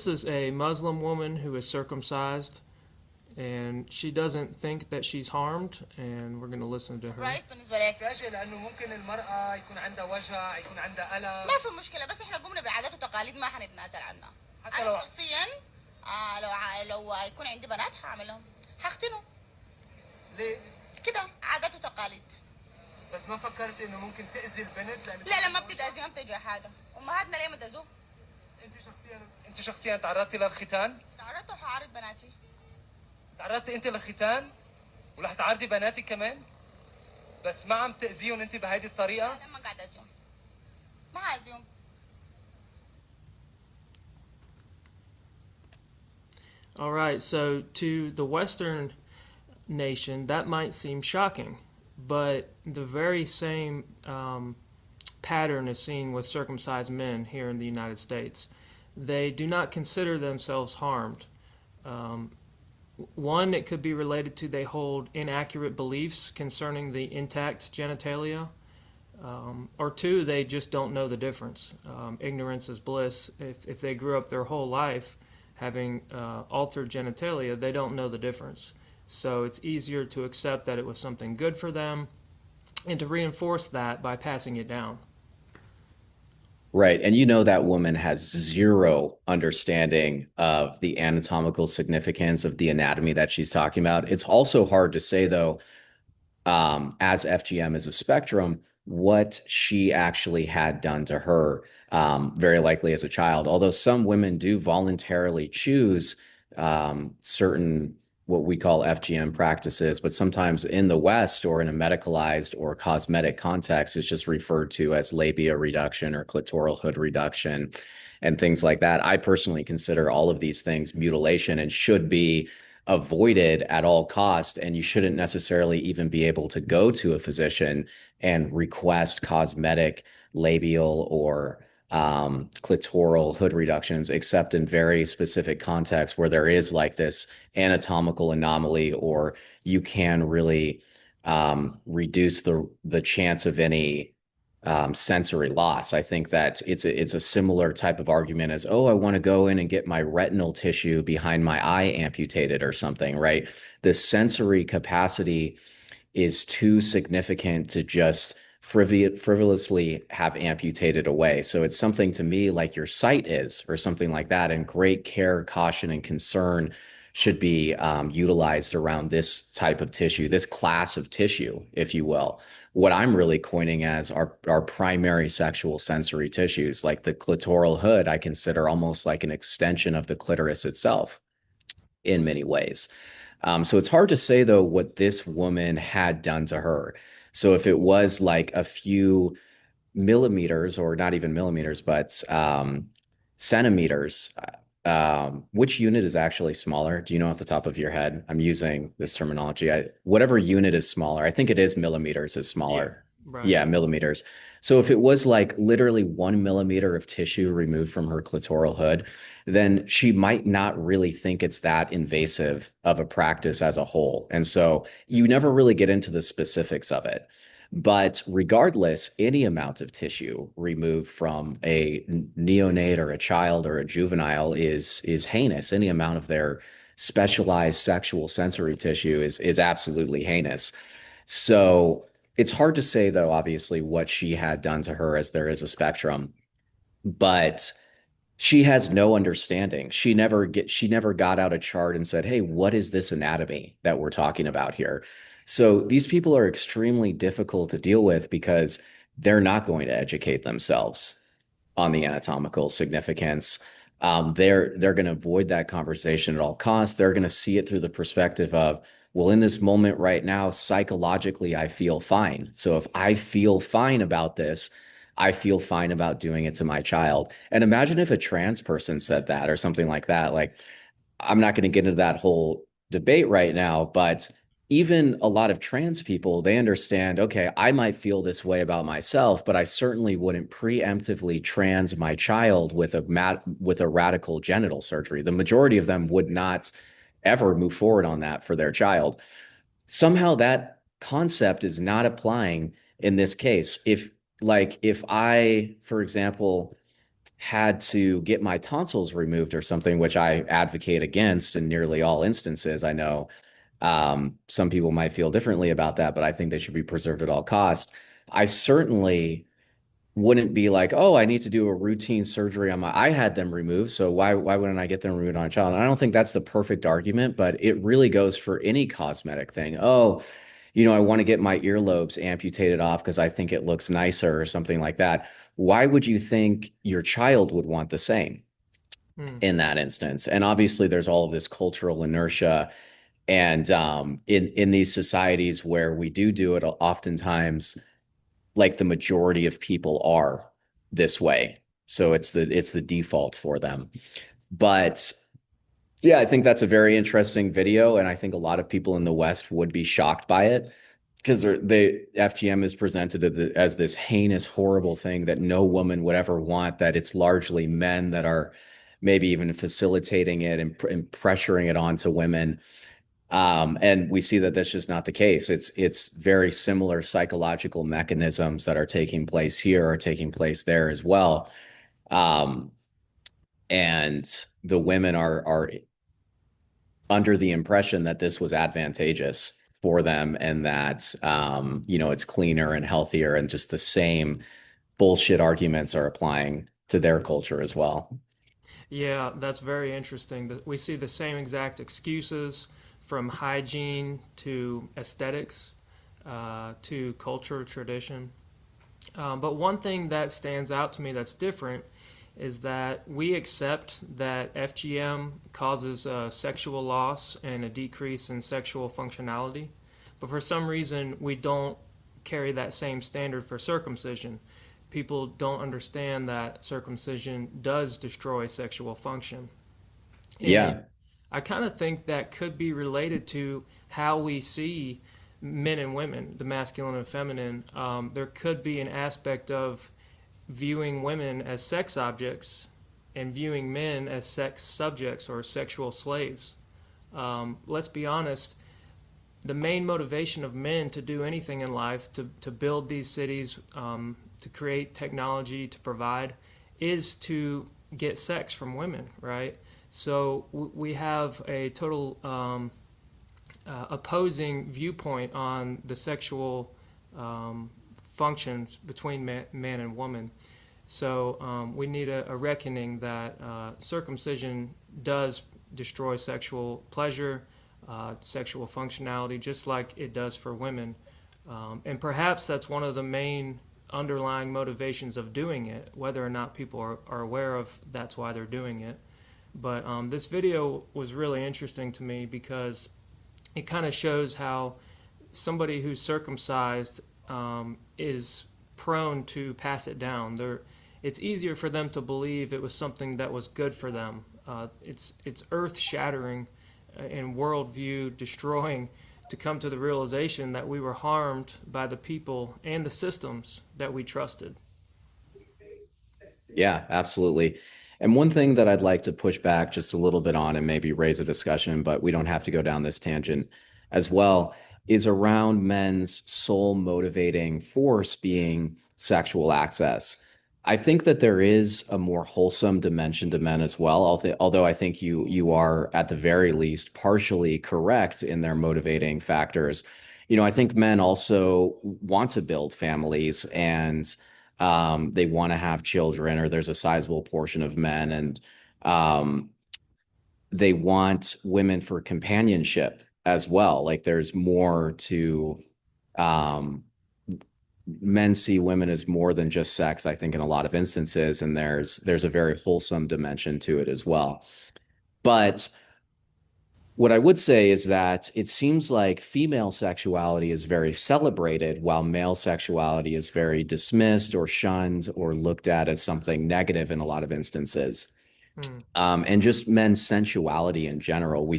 This is a Muslim woman who is circumcised, and she doesn't think that she's harmed, and we're going to listen to her. رايك بالنسبه لك؟ في اشياء لانه ممكن المراه يكون عندها وجع، يكون عندها الم. ما في مشكله، بس احنا قمنا بعادات وتقاليد ما حنتنازل عنها. حتى انا لو شخصيا لو يكون عندي بنات هعملهم، هختنهم. ليه؟ كده عادات وتقاليد. بس ما فكرت انه ممكن تاذي البنت؟ لا ما بتتاذي، ما بتجي حاجه. امهاتنا ليه ما تاذوه؟ انت شخصيا تعرضتي للختان؟ تعرضت وحعرض بناتي. تعرضتي انت للختان ورح تعرضي بناتك كمان؟ بس ما عم تاذيهم انت بهيدي الطريقه؟ لا ما قاعد اذيهم، ما اذيهم. All right, so to the Western nation, that might seem shocking, but the very same pattern is seen with circumcised men here in the United States. They do not consider themselves harmed. Um, One, it could be related to they hold inaccurate beliefs concerning the intact genitalia. Or two, they just don't know the difference. Ignorance is bliss. If they grew up their whole life having altered genitalia, they don't know the difference. So it's easier to accept that it was something good for them and to reinforce that by passing it down. Right. And you know that woman has zero understanding of the anatomical significance of the anatomy that she's talking about. It's also hard to say, though, as FGM is a spectrum, what she actually had done to her, very likely as a child. Although some women do voluntarily choose certain what we call FGM practices, but sometimes in the West or in a medicalized or cosmetic context, it's just referred to as labia reduction or clitoral hood reduction and things like that. I personally consider all of these things mutilation and should be avoided at all cost. And you shouldn't necessarily even be able to go to a physician and request cosmetic labial or clitoral hood reductions, except in very specific contexts where there is like this anatomical anomaly, or you can really reduce the chance of any sensory loss. I think that it's a similar type of argument as, oh, I want to go in and get my retinal tissue behind my eye amputated or something, right? The sensory capacity is too significant to just frivolously have amputated away. So it's something to me like your sight is, or something like that. And great care, caution, and concern should be utilized around this type of tissue, this class of tissue, if you will. What I'm really coining as our primary sexual sensory tissues, like the clitoral hood, I consider almost like an extension of the clitoris itself in many ways. So it's hard to say, though, what this woman had done to her. So if it was like a few millimeters, or not even millimeters, but centimeters, which unit is actually smaller? Do you know off the top of your head? I'm using this terminology. Whatever unit is smaller, I think it is millimeters is smaller. Yeah, right. Yeah, millimeters. So if it was like literally 1 millimeter of tissue removed from her clitoral hood, then she might not really think it's that invasive of a practice as a whole. And so you never really get into the specifics of it. But regardless, any amount of tissue removed from a neonate or a child or a juvenile is heinous. Any amount of their specialized sexual sensory tissue is absolutely heinous. So it's hard to say, though, obviously, what she had done to her, as there is a spectrum. But she has no understanding. She never got out a chart and said, "Hey, what is this anatomy that we're talking about here?" So these people are extremely difficult to deal with because they're not going to educate themselves on the anatomical significance. They're going to avoid that conversation at all costs. They're going to see it through the perspective of, well, in this moment right now, psychologically, I feel fine. So if I feel fine about this, I feel fine about doing it to my child. And imagine if a trans person said that or something like that. Like, I'm not going to get into that whole debate right now, but even a lot of trans people, they understand, okay, I might feel this way about myself, but I certainly wouldn't preemptively trans my child with a radical genital surgery. The majority of them would not ever move forward on that for their child. Somehow that concept is not applying in this case. If I, for example, had to get my tonsils removed or something, which I advocate against in nearly all instances. I know some people might feel differently about that, but I think they should be preserved at all costs. I certainly wouldn't be like, oh, I need to do a routine surgery on my, I had them removed, so why wouldn't I get them removed on a child? And I don't think that's the perfect argument, but it really goes for any cosmetic thing. Oh, I want to get my earlobes amputated off because I think it looks nicer or something like that. Why would you think your child would want the same Hmm. in that instance? And obviously there's all of this cultural inertia and in these societies where we do it, oftentimes like the majority of people are this way. So it's the default for them. But yeah, I think that's a very interesting video, and I think a lot of people in the West would be shocked by it because the FGM is presented as this heinous, horrible thing that no woman would ever want. That it's largely men that are maybe even facilitating it and pressuring it onto women. And we see that that's just not the case. It's very similar psychological mechanisms that are taking place here are taking place there as well. Um, and the women are under the impression that this was advantageous for them and that it's cleaner and healthier, and just the same bullshit arguments are applying to their culture as well. Yeah, that's very interesting. We see the same exact excuses from hygiene to aesthetics to culture, tradition. But one thing that stands out to me that's different is that we accept that FGM causes sexual loss and a decrease in sexual functionality. But for some reason, we don't carry that same standard for circumcision. People don't understand that circumcision does destroy sexual function. And Yeah. I kind of think that could be related to how we see men and women, the masculine and feminine. There could be an aspect of viewing women as sex objects and viewing men as sex subjects or sexual slaves. Let's be honest, the main motivation of men to do anything in life, to build these cities, to create technology, to provide, is to get sex from women, right? So we have a total opposing viewpoint on the sexual functions between man and woman. So we need a reckoning that circumcision does destroy sexual pleasure, sexual functionality, just like it does for women. And perhaps that's one of the main underlying motivations of doing it, whether or not people are aware of that's why they're doing it. But this video was really interesting to me because it kind of shows how somebody who's circumcised is prone to pass it down. It's easier for them to believe it was something that was good for them. It's earth shattering and worldview destroying to come to the realization that we were harmed by the people and the systems that we trusted. Yeah, absolutely. And one thing that I'd like to push back just a little bit on and maybe raise a discussion, but we don't have to go down this tangent as well, is around men's sole motivating force being sexual access. I think that there is a more wholesome dimension to men as well, although I think you are at the very least partially correct in their motivating factors. I think men also want to build families and they want to have children, or there's a sizable portion of men, and um, they want women for companionship as well. Like there's more to um, men see women as more than just sex, I think, in a lot of instances, and there's a very wholesome dimension to it as well. But what I would say is that it seems like female sexuality is very celebrated, while male sexuality is very dismissed or shunned or looked at as something negative in a lot of instances. Hmm. And just men's sensuality in general.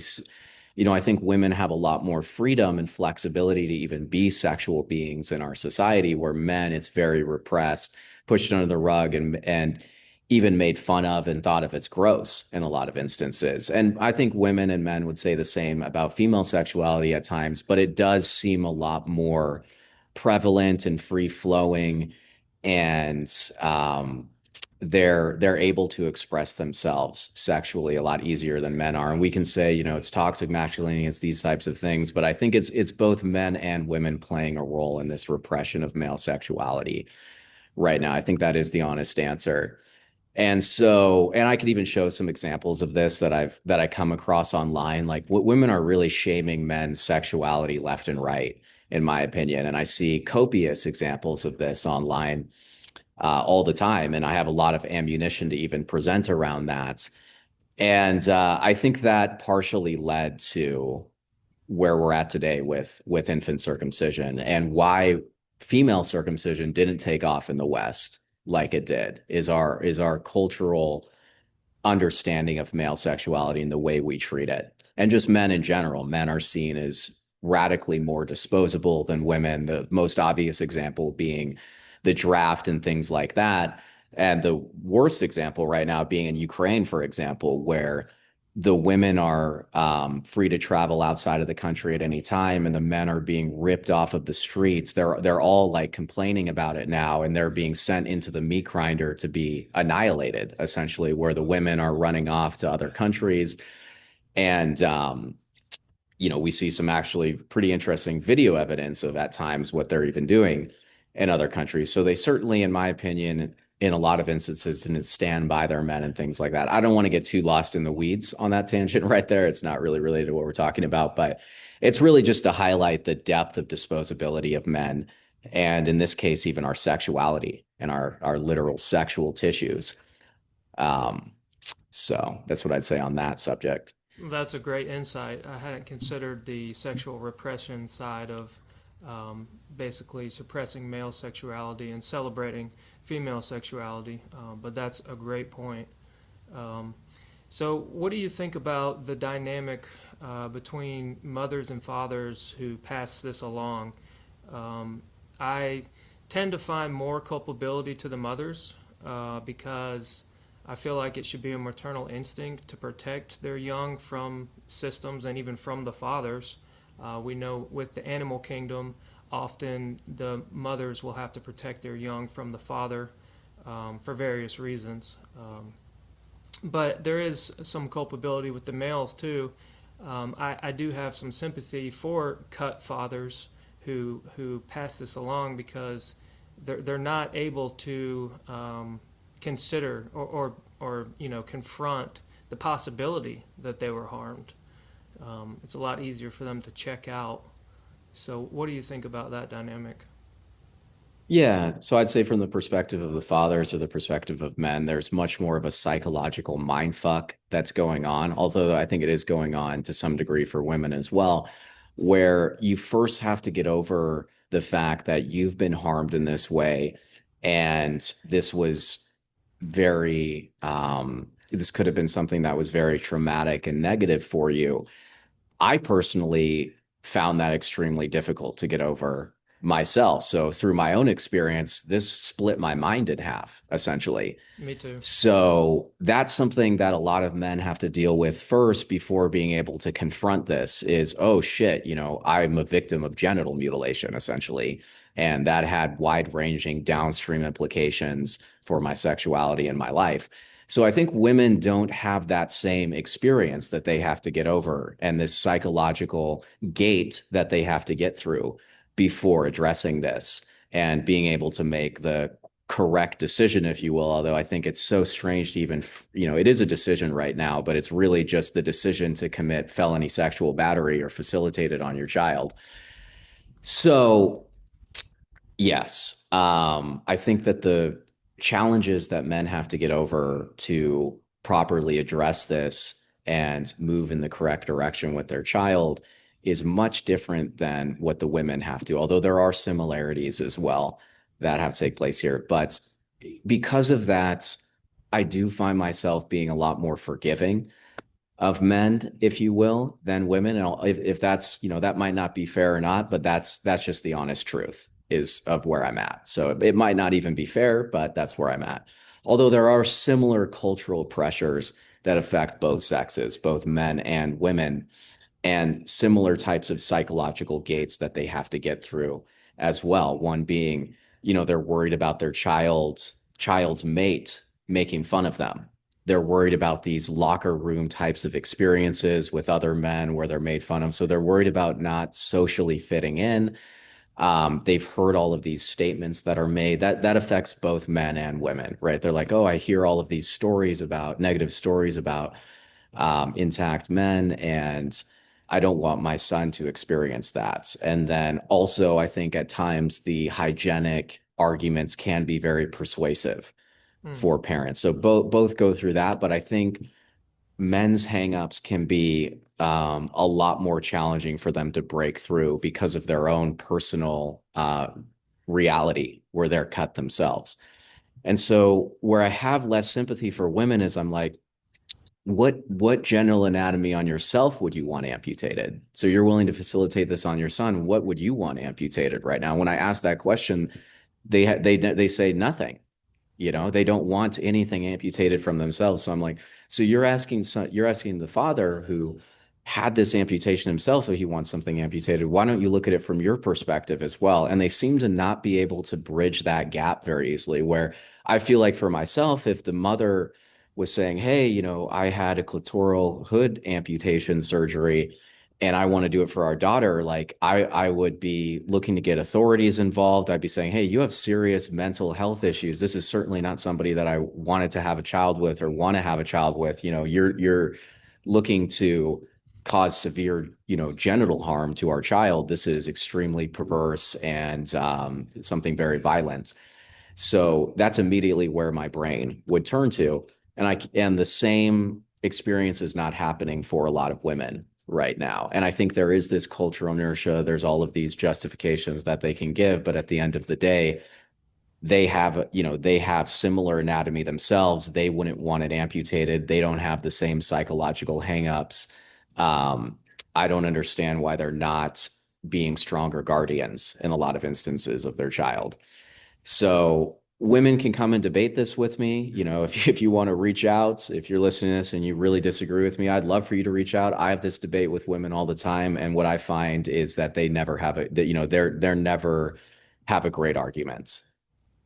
I think women have a lot more freedom and flexibility to even be sexual beings in our society, where men, it's very repressed, pushed under the rug, and even made fun of and thought of as gross in a lot of instances. And I think women and men would say the same about female sexuality at times, but it does seem a lot more prevalent and free flowing and they're able to express themselves sexually a lot easier than men are. And we can say, you know, it's toxic masculinity, it's these types of things, but I think it's both men and women playing a role in this repression of male sexuality right now. I think that is the honest answer. And so, and I could even show some examples of this that I come across online. Like women are really shaming men's sexuality left and right, in my opinion. And I see copious examples of this online all the time. And I have a lot of ammunition to even present around that. And I think that partially led to where we're at today with infant circumcision and why female circumcision didn't take off in the West like it did is our cultural understanding of male sexuality and the way we treat it. And just men in general. Men are seen as radically more disposable than women. The most obvious example being the draft and things like that. And the worst example right now being in Ukraine, for example, where the women are free to travel outside of the country at any time, and the men are being ripped off of the streets. They're all like complaining about it now, and they're being sent into the meat grinder to be annihilated, essentially, where the women are running off to other countries. And you know, we see some actually pretty interesting video evidence of at times what they're even doing in other countries. So they certainly, in my opinion, in a lot of instances, didn't stand by their men and things like that. I don't want to get too lost in the weeds on that tangent right there. It's not really related to what we're talking about, but it's really just to highlight the depth of disposability of men. And in this case, even our sexuality and our literal sexual tissues. So that's what I'd say on that subject. That's a great insight. I hadn't considered the sexual repression side of basically suppressing male sexuality and celebrating female sexuality, but that's a great point. Um, so, what do you think about the dynamic between mothers and fathers who pass this along? I tend to find more culpability to the mothers because I feel like it should be a maternal instinct to protect their young from systems and even from the fathers. We know with the animal kingdom, often the mothers will have to protect their young from the father for various reasons. But there is some culpability with the males too. I do have some sympathy for cut fathers who pass this along because they're not able to consider or you know confront the possibility that they were harmed. It's a lot easier for them to check out. So, what do you think about that dynamic? Yeah, so I'd say from the perspective of the fathers or the perspective of men, there's much more of a psychological mind fuck that's going on, although I think it is going on to some degree for women as well, where you first have to get over the fact that you've been harmed in this way, and this was very, this could have been something that was very traumatic and negative for you. I personally found that extremely difficult to get over myself. So through my own experience, this split my mind in half, essentially. Me too. So that's something that a lot of men have to deal with first before being able to confront this is, oh shit, you know, I'm a victim of genital mutilation, essentially. And that had wide-ranging downstream implications for my sexuality and my life. So I think women don't have that same experience that they have to get over and this psychological gate that they have to get through before addressing this and being able to make the correct decision, if you will. Although I think it's so strange to even, you know, it is a decision right now, but it's really just the decision to commit felony sexual battery or facilitate it on your child. So yes, I think that the challenges that men have to get over to properly address this and move in the correct direction with their child is much different than what the women have to, although there are similarities as well that have to take place here. But because of that, I do find myself being a lot more forgiving of men, if you will, than women. And if that's, you know, that might not be fair or not, but that's just the honest truth is of where I'm at. So it might not even be fair, but that's where I'm at. Although there are similar cultural pressures that affect both sexes, both men and women, and similar types of psychological gates that they have to get through as well. One being, you know, they're worried about their child's mate making fun of them. They're worried about these locker room types of experiences with other men where they're made fun of. So they're worried about not socially fitting in. They've heard all of these statements that are made that affects both men and women, right? They're like, oh, I hear all of these stories about negative stories about intact men, and I don't want my son to experience that. And then also, I think at times the hygienic arguments can be very persuasive Mm. for parents. So both go through that, but I think men's hangups can be a lot more challenging for them to break through because of their own personal reality where they're cut themselves. And so where I have less sympathy for women is I'm like, what general anatomy on yourself would you want amputated? So you're willing to facilitate this on your son. What would you want amputated right now? When I ask that question, they say nothing. You know, they don't want anything amputated from themselves. So I'm like, so you're asking the father who had this amputation himself if he wants something amputated. Why don't you look at it from your perspective as well? And they seem to not be able to bridge that gap very easily. Where I feel like for myself, if the mother was saying, hey, you know, I had a clitoral hood amputation surgery and I want to do it for our daughter, like I would be looking to get authorities involved. I'd be saying, hey, you have serious mental health issues. This is certainly not somebody that I wanted to have a child with or want to have a child with. You know, you're looking to cause severe, you know, genital harm to our child. This is extremely perverse and something very violent. So that's immediately where my brain would turn to. And the same experience is not happening for a lot of women right now. And I think there is this cultural inertia. There's all of these justifications that they can give, but at the end of the day, they have similar anatomy themselves. They wouldn't want it amputated. They don't have the same psychological hangups. Um, I don't understand why they're not being stronger guardians in a lot of instances of their child. So women can come and debate this with me. You know, if you want to reach out, if you're listening to this and you really disagree with me, I'd love for you to reach out. I have this debate with women all the time, and what I find is that they never have that, you know, they're never have a great argument.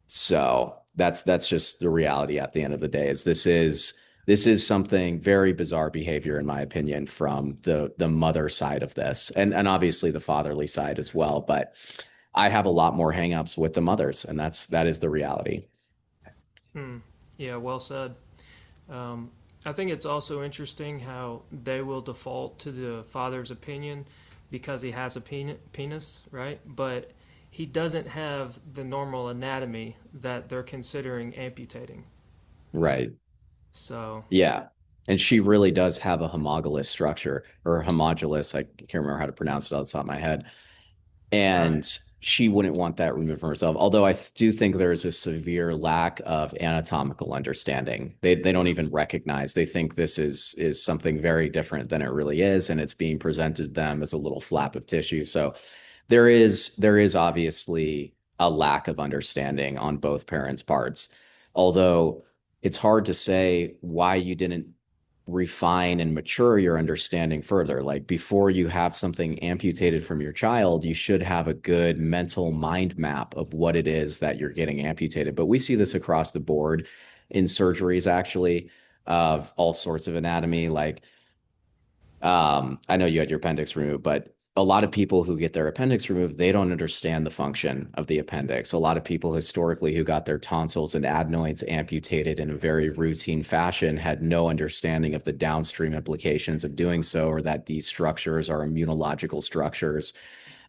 So that's just the reality at the end of the day, is this is something very bizarre behavior, in my opinion, from the mother side of this, and obviously the fatherly side as well. But I have a lot more hangups with the mothers, and that is the reality. Mm. Yeah, well said. Um, I think it's also interesting how they will default to the father's opinion because he has a penis, right? But he doesn't have the normal anatomy that they're considering amputating. Right. So, Yeah. And she really does have a homologous structure, or homologous. I can't remember how to pronounce it off the top of my head. right. And she wouldn't want that removed from herself. Although do think there is a severe lack of anatomical understanding. They don't even recognize. They think this is something very different than it really is, and it's being presented to them as a little flap of tissue. So there is obviously a lack of understanding on both parents' parts. Although it's hard to say why you didn't refine and mature your understanding further. Like before you have something amputated from your child, you should have a good mental mind map of what it is that you're getting amputated. But we see this across the board in surgeries, actually, of all sorts of anatomy. Like, I know you had your appendix removed, but a lot of people who get their appendix removed, they don't understand the function of the appendix. A lot of people historically who got their tonsils and adenoids amputated in a very routine fashion had no understanding of the downstream implications of doing so, or that these structures are immunological structures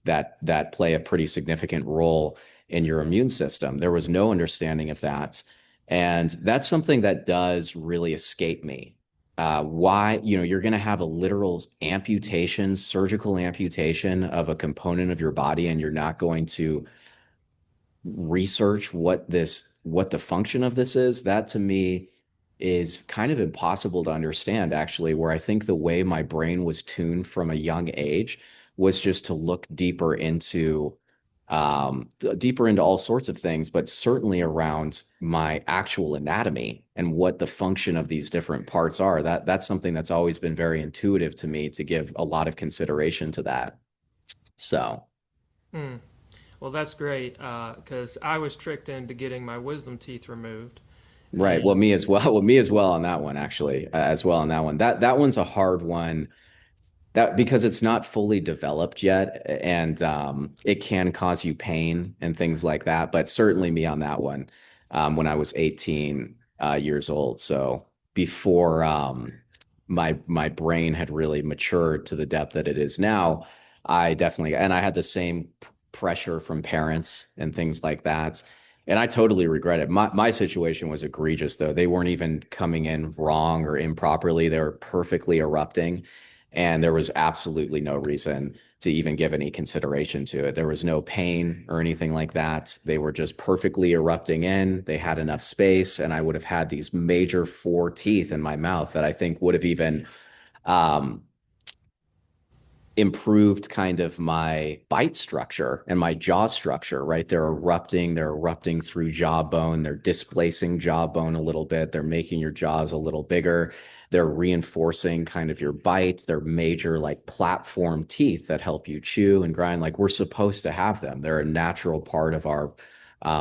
that play a pretty significant role in your immune system. There was no understanding of that. And that's something that does really escape me. Why, you're going to have a literal amputation, surgical amputation of a component of your body, and you're not going to research what the function of this is. That to me is kind of impossible to understand, actually, where I think the way my brain was tuned from a young age was just to look deeper into all sorts of things, but certainly around my actual anatomy and what the function of these different parts are. That's something that's always been very intuitive to me, to give a lot of consideration to that. So, Mm. Well, that's great because I was tricked into getting my wisdom teeth removed. Right. Well, me as well. Well, me as well on that one, actually, as well on that one. That one's a hard one. That because it's not fully developed yet, and it can cause you pain and things like that. But certainly me on that one, when I was 18 years old. So before my brain had really matured to the depth that it is now, I definitely and I had the same pressure from parents and things like that. And I totally regret it. My situation was egregious though. They weren't even coming in wrong or improperly. They were perfectly erupting. And there was absolutely no reason to even give any consideration to it. There was no pain or anything like that. They were just perfectly erupting in. They had enough space, and I would have had these major four teeth in my mouth that I think would have even um, improved kind of my bite structure and my jaw structure, right? They're erupting through jawbone, they're displacing jawbone a little bit, they're making your jaws a little bigger, they're reinforcing kind of your bite, they're major like platform teeth that help you chew and grind. Like we're supposed to have them. They're a natural part of our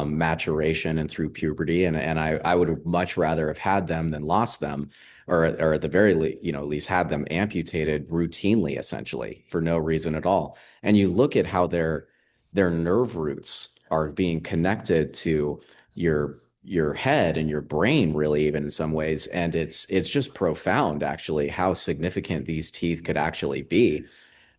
maturation and through puberty. And I would much rather have had them than lost them or at the very least, at least had them amputated routinely, essentially, for no reason at all. And you look at how their nerve roots are being connected to your head and your brain, really, even in some ways. And it's just profound, actually, how significant these teeth could actually be.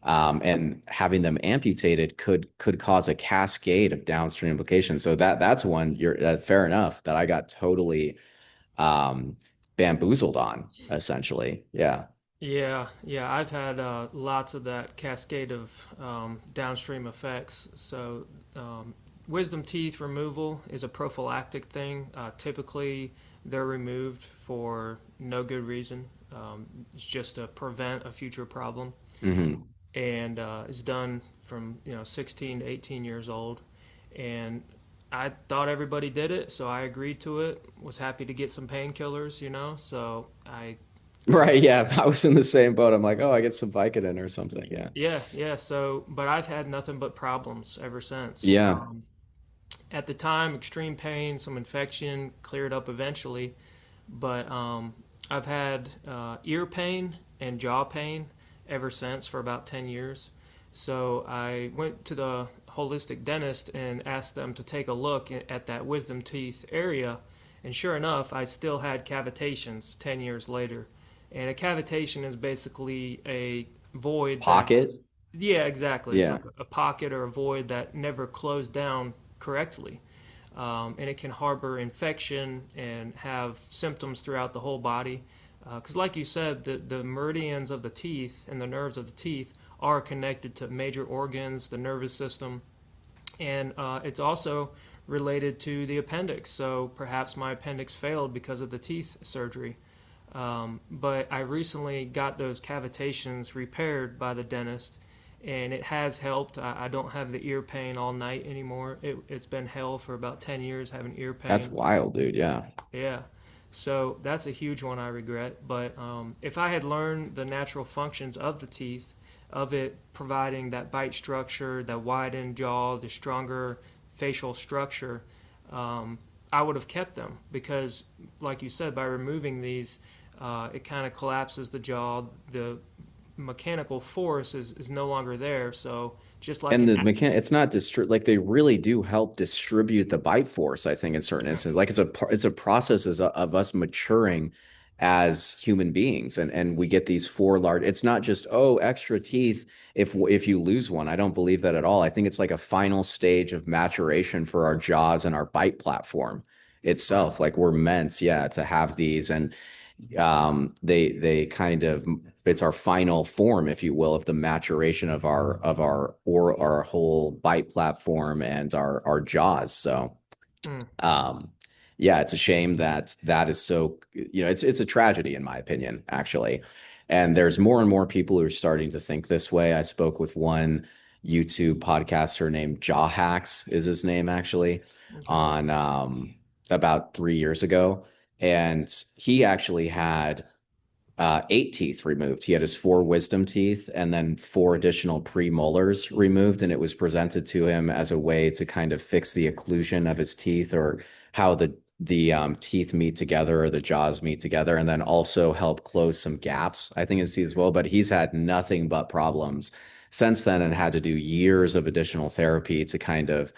And having them amputated could cause a cascade of downstream implications. So that's one you're fair enough that I got totally um, bamboozled on, essentially. Yeah. Yeah, I've had lots of that cascade of downstream effects. So, wisdom teeth removal is a prophylactic thing. Typically, they're removed for no good reason. It's just to prevent a future problem, Hmm. and it's done from 16 to 18 years old. And I thought everybody did it, so I agreed to it. Was happy to get some painkillers, So I Right. Yeah. I was in the same boat. I'm like, oh, I get some Vicodin or something. Yeah. yeah. So, but I've had nothing but problems ever since. Yeah. At the time, extreme pain, some infection, cleared up eventually. But I've had ear pain and jaw pain ever since for about 10 years. So I went to the holistic dentist and asked them to take a look at that wisdom teeth area. And sure enough, I still had cavitations 10 years later. And a cavitation is basically a void that, Pocket. yeah, exactly. It's Yeah. like a pocket or a void that never closed down correctly. And it can harbor infection and have symptoms throughout the whole body. Because, like you said, the meridians of the teeth and the nerves of the teeth are connected to major organs, the nervous system, and it's also related to the appendix. So perhaps my appendix failed because of the teeth surgery. But I recently got those cavitations repaired by the dentist, and it has helped. I don't have the ear pain all night anymore. It's been hell for about 10 years having ear That's pain. wild, dude. Yeah. Yeah. So that's a huge one I regret. But if I had learned the natural functions of the teeth, of it providing that bite structure, that widened jaw, the stronger facial structure, I would have kept them because, like you said, by removing these, it kind of collapses the jaw. The mechanical force is no longer there. So just like And an the mechanic, it's not like they really do help distribute the bite force, I think, in certain yeah, instances. Like it's a process of us maturing as human beings. And we get these four large, it's not just, oh, extra teeth if you lose one. I don't believe that at all. I think it's like a final stage of maturation for our jaws and our bite platform right. itself. Like we're meant, yeah, to have these. And they kind of it's our final form, if you will, of the maturation of our whole bite platform and our jaws. So Mm, um yeah, it's a shame that that is so, it's a tragedy in my opinion, actually. And there's more and more people who are starting to think this way. I spoke with one YouTube podcaster named Jaw Hacks is his name, actually, okay. on about 3 years ago. And he actually had eight teeth removed. He had his four wisdom teeth and then four additional premolars removed. And it was presented to him as a way to kind of fix the occlusion of his teeth or how the teeth meet together or the jaws meet together, and then also help close some gaps, I think, is as well. But he's had nothing but problems since then and had to do years of additional therapy to kind of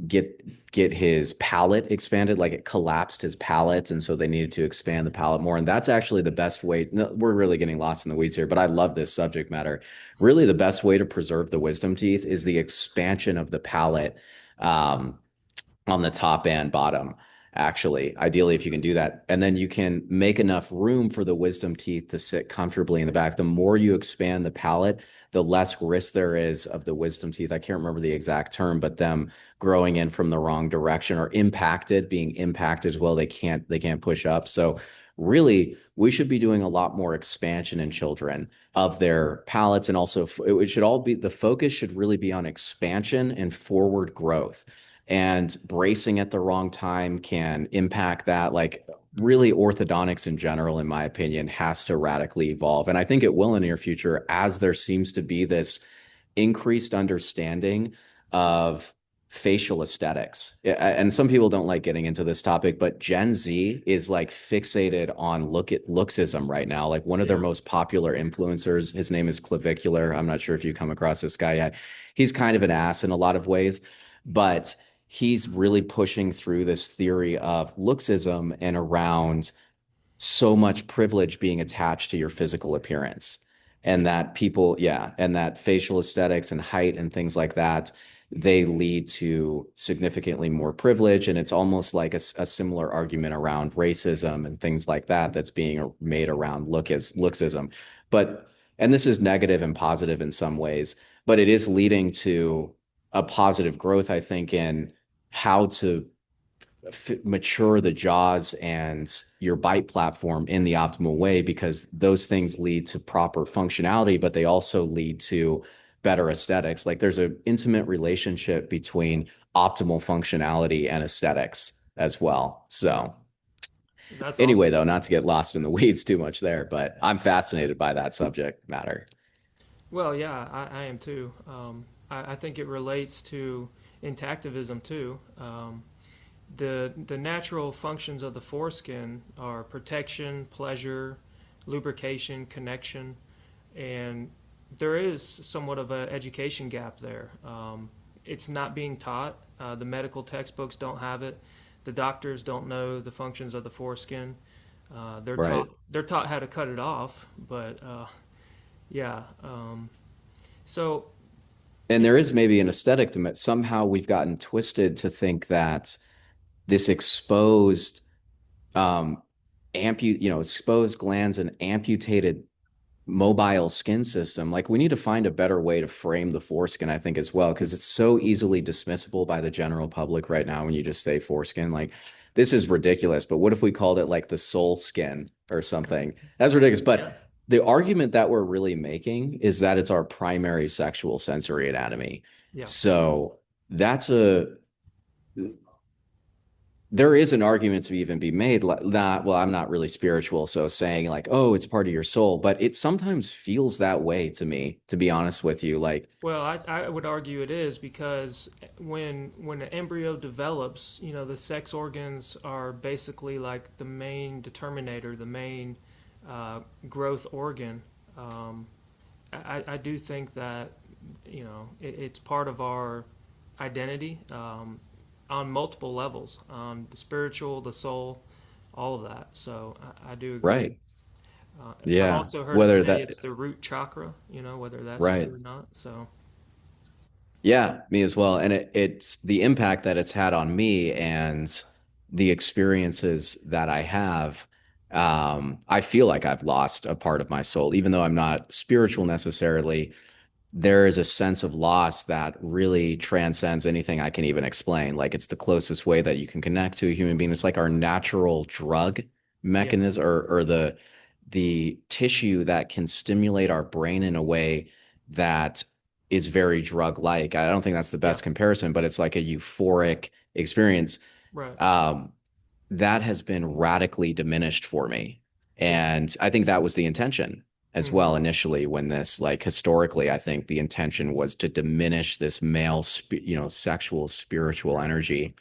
get his palate expanded. Like it collapsed his palate, and so they needed to expand the palate more. And that's actually the best way. No, we're really getting lost in the weeds here, but I love this subject matter. Really, the best way to preserve the wisdom teeth is the expansion of the palate on the top and bottom, actually, ideally, if you can do that. And then you can make enough room for the wisdom teeth to sit comfortably in the back. The more you expand the palate, the less risk there is of the wisdom teeth. I can't remember the exact term, but them growing in from the wrong direction or being impacted as well. They can't push up. So really, we should be doing a lot more expansion in children of their palates. And also it should all be, the focus should really be on expansion and forward growth. And bracing at the wrong time can impact that. Like really, orthodontics in general, in my opinion, has to radically evolve. And I think it will in the near future, as there seems to be this increased understanding of facial aesthetics. And some people don't like getting into this topic, but Gen Z is like fixated on looksism right now. Like one of their most popular influencers, his name is Clavicular. I'm not sure if you come across this guy yet. He's kind of an ass in a lot of ways, but he's really pushing through this theory of looksism and around so much privilege being attached to your physical appearance. And that and that facial aesthetics and height and things like that, they lead to significantly more privilege. And it's almost like a similar argument around racism and things like that that's being made around looksism. And this is negative and positive in some ways, but it is leading to a positive growth, I think, in how to mature the jaws and your bite platform in the optimal way, because those things lead to proper functionality, but they also lead to better aesthetics. Like there's an intimate relationship between optimal functionality and aesthetics as well. So anyway, though, not to get lost in the weeds too much there, but I'm fascinated by that subject matter. Well, yeah, I am too. I think it relates to intactivism too. The natural functions of the foreskin are protection, pleasure, lubrication, connection, and there is somewhat of an education gap there. It's not being taught. The medical textbooks don't have it. The doctors don't know the functions of the foreskin. They're taught how to cut it off, but yeah. So. And there is maybe an aesthetic to it. Somehow we've gotten twisted to think that this exposed exposed glands and amputated mobile skin system, like we need to find a better way to frame the foreskin, I think, as well, because it's so easily dismissible by the general public right now when you just say foreskin. Like, this is ridiculous, but what if we called it like the soul skin or something? That's ridiculous. But the argument that we're really making is that it's our primary sexual sensory anatomy. Yeah. So there is an argument to even be made that, well, I'm not really spiritual, so saying like, oh, it's part of your soul, but it sometimes feels that way to me, to be honest with you. Like, well, I would argue it is, because when an embryo develops, the sex organs are basically like the main determinator, the main growth organ. I do think that it's part of our identity. On multiple levels, on the spiritual, the soul, all of that. So I do agree. Right. I also heard it's the root chakra, whether that's true or not. So. Yeah, me as well. And it's the impact that it's had on me and the experiences that I have. I feel like I've lost a part of my soul, even though I'm not spiritual necessarily. There is a sense of loss that really transcends anything I can even explain. Like, it's the closest way that you can connect to a human being. It's like our natural drug mechanism, or the tissue that can stimulate our brain in a way that is very drug-like. I don't think that's the best comparison, but it's like a euphoric experience. Right. That has been radically diminished for me. And I think that was the intention as well initially, when this, like, historically, I think the intention was to diminish this male sexual spiritual energy.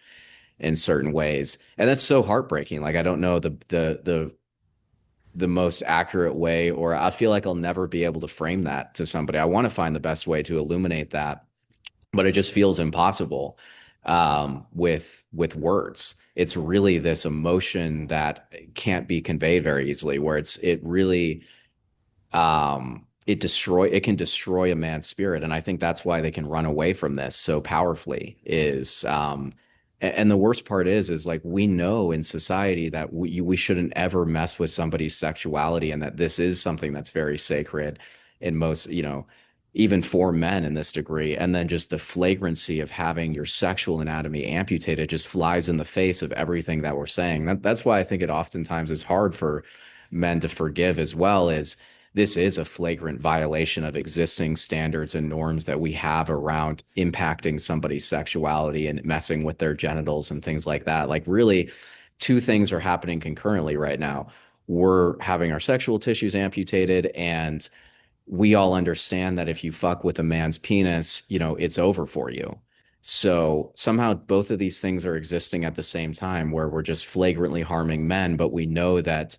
in certain ways. And that's so heartbreaking. Like I don't know the most accurate way, or I feel like I'll never be able to frame that to somebody. I want to find the best way to illuminate that, but it just feels impossible with words. It's really this emotion that can't be conveyed very easily, where it really it can destroy a man's spirit. And I think that's why they can run away from this so powerfully is and the worst part is like we know in society that we shouldn't ever mess with somebody's sexuality, and that this is something that's very sacred in most, even for men in this degree. And then just the flagrancy of having your sexual anatomy amputated just flies in the face of everything that we're saying. That's why I think it oftentimes is hard for men to forgive as well, is this is a flagrant violation of existing standards and norms that we have around impacting somebody's sexuality and messing with their genitals and things like that. Like really, two things are happening concurrently right now. We're having our sexual tissues amputated, and we all understand that if you fuck with a man's penis, it's over for you. So somehow both of these things are existing at the same time, where we're just flagrantly harming men, but we know that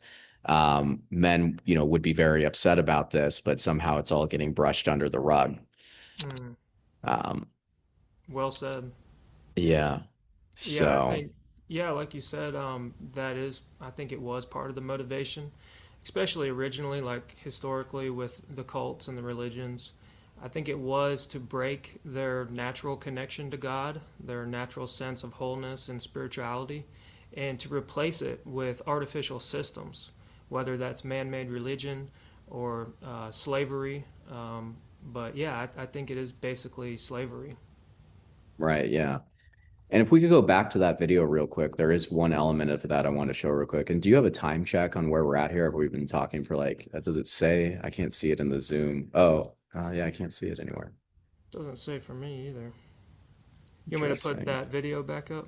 men, would be very upset about this, but somehow it's all getting brushed under the rug. Mm, Um, well said. yeah. Yeah, I So, think, yeah, like you said, that is, I think it was part of the motivation, especially originally, like historically with the cults and the religions. I think it was to break their natural connection to God, their natural sense of wholeness and spirituality, and to replace it with artificial systems, whether that's man made religion or slavery. But yeah, I think it is basically slavery. right. Yeah. And if we could go back to that video real quick, there is one element of that I want to show real quick. And do you have a time check on where we're at here? Have we been talking for like, does it say? I can't see it in the Zoom. Oh, yeah, I can't see it anywhere. Doesn't say for me either. You want me to put Interesting. that video back up?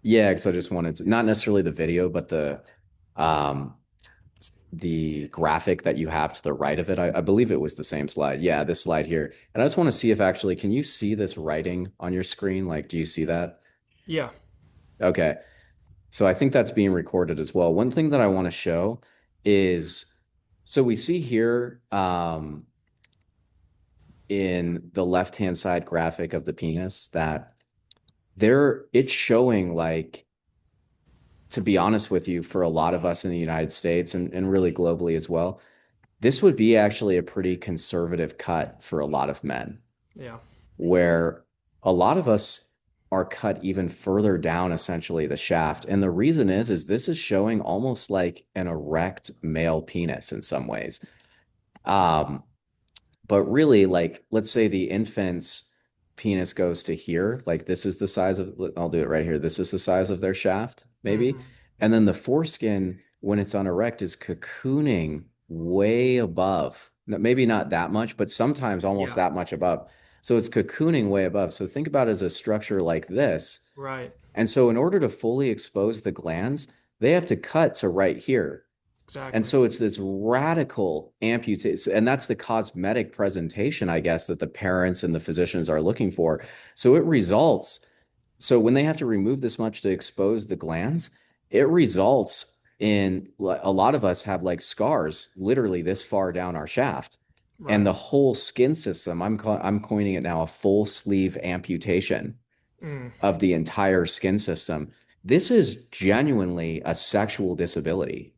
Yeah, because I just wanted to, not necessarily the video, but um the graphic that you have to the right of it. I believe it was the same slide. Yeah, this slide here. And I just want to see if actually, can you see this writing on your screen? Like, do you see that? Yeah. Okay. So I think that's being recorded as well. One thing that I want to show is, so we see here in the left-hand side graphic of the penis that it's showing like, to be honest with you, for a lot of us in the United States and really globally as well, this would be actually a pretty conservative cut for a lot of men, Yeah. where a lot of us are cut even further down, essentially the shaft. And the reason is this is showing almost like an erect male penis in some ways. Um, but really, like, let's say the infant's penis goes to here, like this is the size of, I'll do it right here. This is the size of their shaft, maybe. Hmm. And then the foreskin, when it's on erect, is cocooning way above. Maybe not that much, but sometimes almost Yeah. that much above. So it's cocooning way above. So think about it as a structure like this. Right. And so in order to fully expose the glands, they have to cut to right here. And Exactly. so it's this radical amputation, and that's the cosmetic presentation, I guess, that the parents and the physicians are looking for. So it results, so when they have to remove this much to expose the glands, it results in a lot of us have like scars literally this far down our shaft. And Right. the whole skin system, I'm coining it now a full sleeve amputation Mm. of the entire skin system. This is genuinely a sexual disability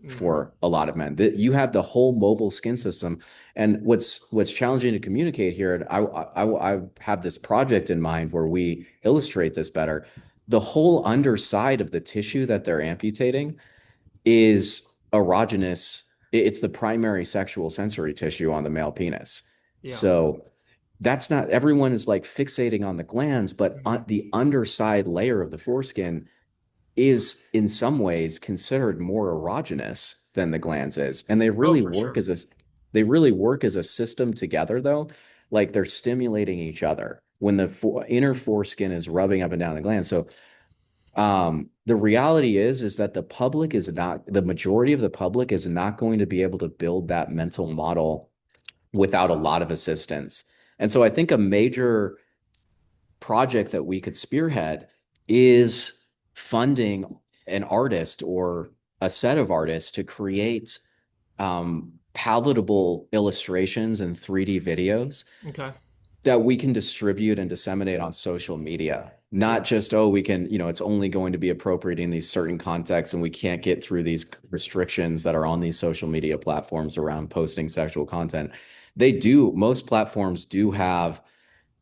Hmm. for a lot of men. That you have the whole mobile skin system, and what's challenging to communicate here. And I have this project in mind where we illustrate this better. The whole underside of the tissue that they're amputating is erogenous. It's the primary sexual sensory tissue on the male penis. Yeah. So that's not, everyone is like fixating on the glands, but Hmm. the underside layer of the foreskin is in some ways considered more erogenous than the glands is. And Oh, for sure. they really work as a system together though. Like they're stimulating each other when the inner foreskin is rubbing up and down the gland. So the reality is that the majority of the public is not going to be able to build that mental model without a lot of assistance. And so I think a major project that we could spearhead is funding an artist or a set of artists to create palatable illustrations and 3D videos Okay. that we can distribute and disseminate on social media. Not Yeah. just, oh, we can, it's only going to be appropriate in these certain contexts and we can't get through these restrictions that are on these social media platforms around posting sexual content. Most platforms do have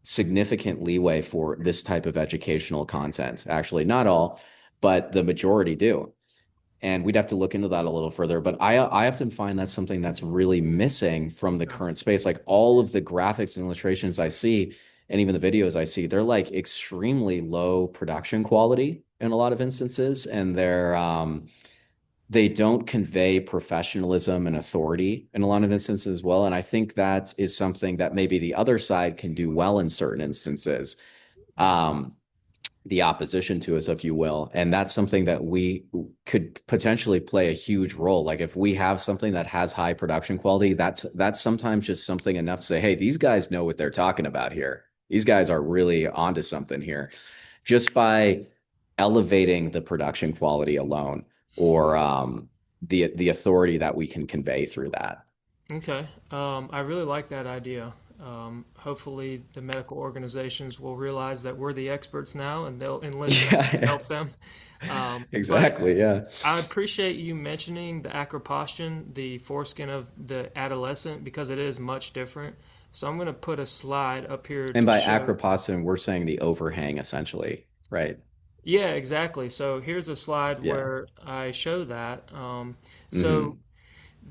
significant leeway for this type of educational content. Actually, not all, but the majority do. And we'd have to look into that a little further. But I often find that's something that's really missing from the Yeah. current space. Like all of the graphics and illustrations I see, and even the videos I see, they're like extremely low production quality in a lot of instances, and they don't convey professionalism and authority in a lot of instances as well. And I think that is something that maybe the other side can do well in certain instances. Um, the opposition to us, if you will. And that's something that we could potentially play a huge role. Like if we have something that has high production quality, that's sometimes just something enough to say, hey, these guys know what they're talking about here. These guys are really onto something here. Just by elevating the production quality alone, or the authority that we can convey through that. Okay. I really like that idea. Hopefully, the medical organizations will realize that we're the experts now and they'll enlist us to Yeah, help them. But exactly. Yeah. I appreciate you mentioning the acropostian, the foreskin of the adolescent, because it is much different. So I'm going to put a slide up here And to by show. acroposin, we're saying the overhang essentially, right? Yeah, exactly. So here's a slide Yeah. where I show that. So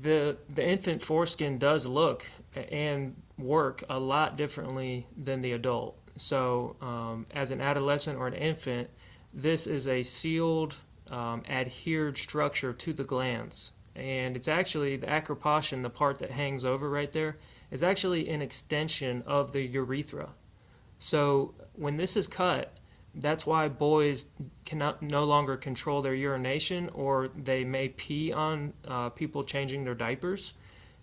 Hmm. the infant foreskin does look and work a lot differently than the adult. So as an adolescent or an infant, this is a sealed, adhered structure to the glands. And it's actually the acropotian, the part that hangs over right there, is actually an extension of the urethra. So when this is cut, that's why boys cannot no longer control their urination, or they may pee on people changing their diapers,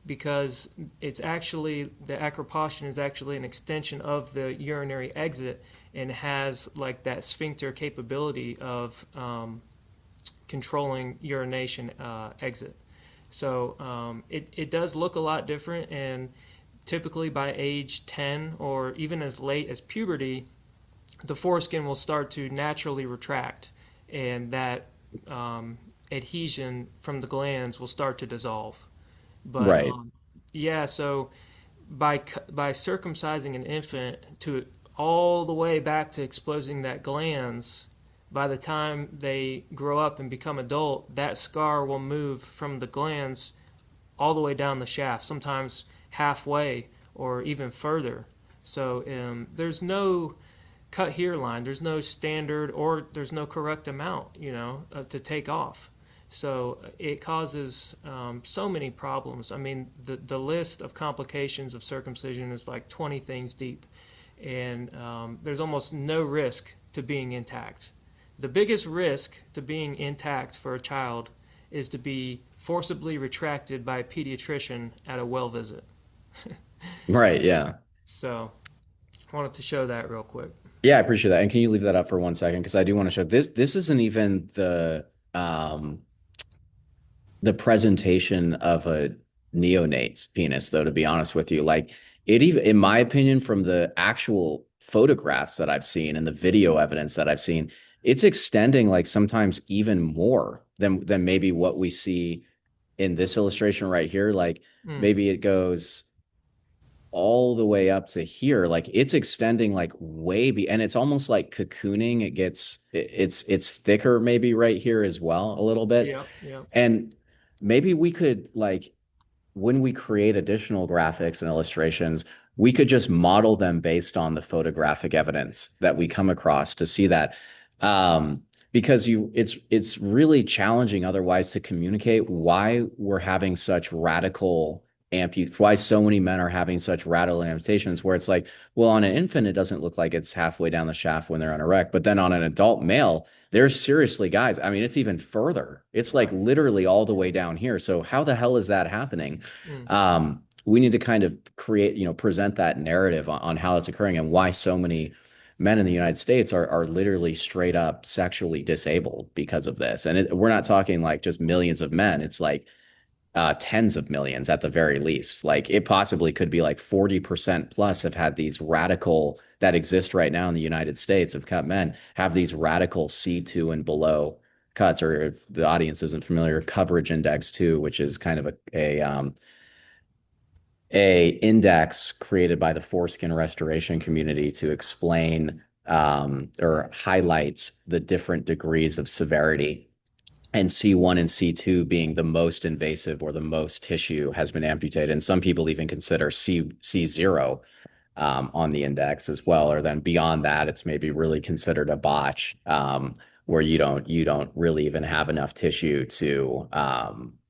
because it's actually the acropotian is actually an extension of the urinary exit and has like that sphincter capability of controlling urination exit. So it does look a lot different, and typically by age 10 or even as late as puberty, the foreskin will start to naturally retract, and that adhesion from the glands will start to dissolve. But Right. yeah, so by circumcising an infant to all the way back to exposing that glands, by the time they grow up and become adult, that scar will move from the glands all the way down the shaft, sometimes halfway or even further. So there's no cut here line. There's no standard or there's no correct amount, to take off. So it causes so many problems. I mean, the list of complications of circumcision is like 20 things deep, and there's almost no risk to being intact. The biggest risk to being intact for a child is to be forcibly retracted by a pediatrician at a well visit. Right. Yeah. So I wanted to show that real quick. Yeah, I appreciate that. And can you leave that up for 1 second? Because I do want to show this. This isn't even the presentation of a neonate's penis, though, to be honest with you. Like it even, in my opinion, from the actual photographs that I've seen and the video evidence that I've seen, it's extending like sometimes even more than maybe what we see in this illustration right here. Like Mm, maybe it goes all the way up to here. Like it's extending like and it's almost like cocooning. It's thicker maybe right here as well, a little bit. yeah, yeah. And maybe we could like when we create additional graphics and illustrations, we could just model them based on the photographic evidence that we come across to see that. Because it's really challenging otherwise to communicate why we're having such why so many men are having such radical amputations, where it's like, well, on an infant, it doesn't look like it's halfway down the shaft when they're on erect, but then on an adult male, there's seriously guys. I mean, it's even further. It's like Right. literally all the way down here. So how the hell is that happening? Mm, We need to kind of present that narrative on how it's occurring and why so many men in the United States are literally straight up sexually disabled because of this. And we're not talking like just millions of men. It's like tens of millions at the very least. Like it possibly could be like 40% plus have had these radical that exist right now in the United States of cut men have these radical C2 and below cuts, or if the audience isn't familiar, coverage index 2, which is kind of a index created by the foreskin restoration community to explain or highlights the different degrees of severity, and C1 and C2 being the most invasive or the most tissue has been amputated. And some people even consider C0 on the index as well. Or then beyond that, it's maybe really considered a botch, where you don't really even have enough tissue to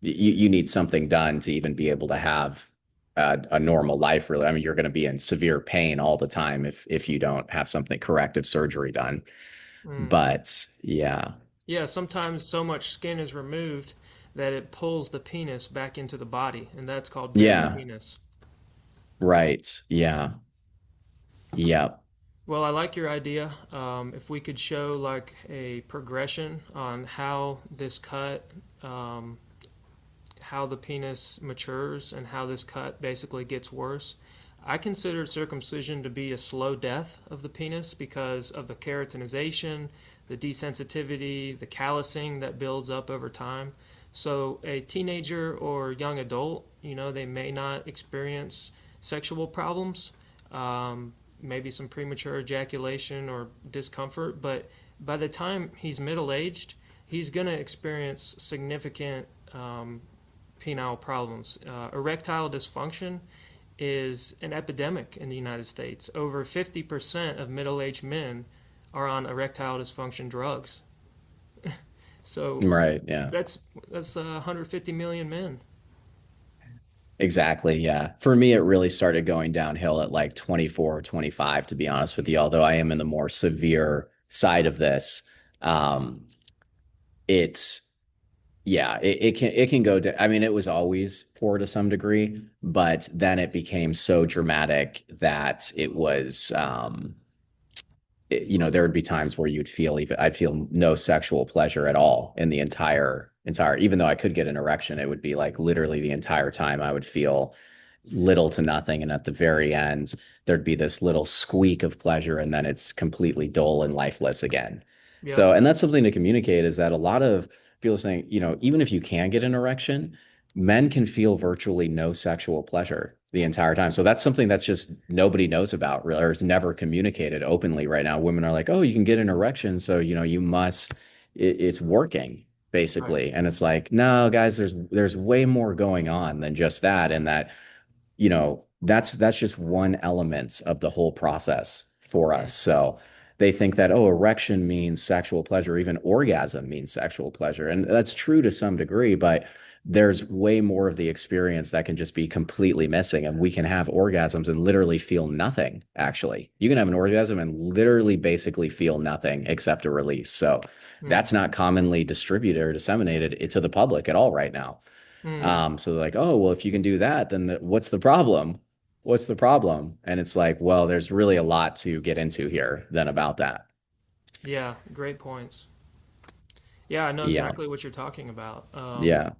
you need something done to even be able to have a normal life. Really, I mean, you're going to be in severe pain all the time if you don't have something corrective surgery done. Mm. But yeah. Yeah, sometimes so much skin is removed that it pulls the penis back into the body, and that's called baby Yeah, penis. right. Yeah. Yeah. Well, I like your idea. If we could show like a progression on how this cut, um, how the penis matures, and how this cut basically gets worse. I consider circumcision to be a slow death of the penis because of the keratinization, the desensitivity, the callousing that builds up over time. So a teenager or young adult, they may not experience sexual problems, maybe some premature ejaculation or discomfort, but by the time he's middle aged, he's going to experience significant penile problems. Erectile dysfunction is an epidemic in the United States. Over 50% of middle-aged men are on erectile dysfunction drugs. So Right. Yeah. that's 150 million men. Exactly. Yeah. For me, it really started going downhill at like 24 or 25, to be honest with you, although I am in the more severe side of this. Um, it's yeah, it can go to, I mean, it was always poor to some degree, but then it became so dramatic that it was there would be times where I'd feel no sexual pleasure at all in the entire, even though I could get an erection, it would be like literally the entire time I would feel little to nothing. And at the very end, there'd be this little squeak of pleasure, and then it's completely dull and lifeless again. Yep. So, and that's something to communicate, is that a lot of people are saying, even if you can get an erection, men can feel virtually no sexual pleasure the entire time. So that's something that's just nobody knows about, really, or is never communicated openly right now. Women are like, oh, you can get an erection, so you must, it's working Right. basically. And it's like, no, guys, there's way more going on than just that. And that, that's just one element of the whole process for Mm. us. So they think that, oh, erection means sexual pleasure, even orgasm means sexual pleasure. And that's true to some degree, but there's way more of the experience that can just be completely missing. And we can have orgasms and literally feel nothing, actually. You can have an orgasm and literally basically feel nothing except a release. So Mm. that's not commonly distributed or disseminated to the public at all right now. Mm. So they're like, oh, well, if you can do that, then what's the problem? What's the problem? And it's like, well, there's really a lot to get into here than about that. Yeah, great points. Yeah, I know Yeah. exactly what you're talking about. Yeah.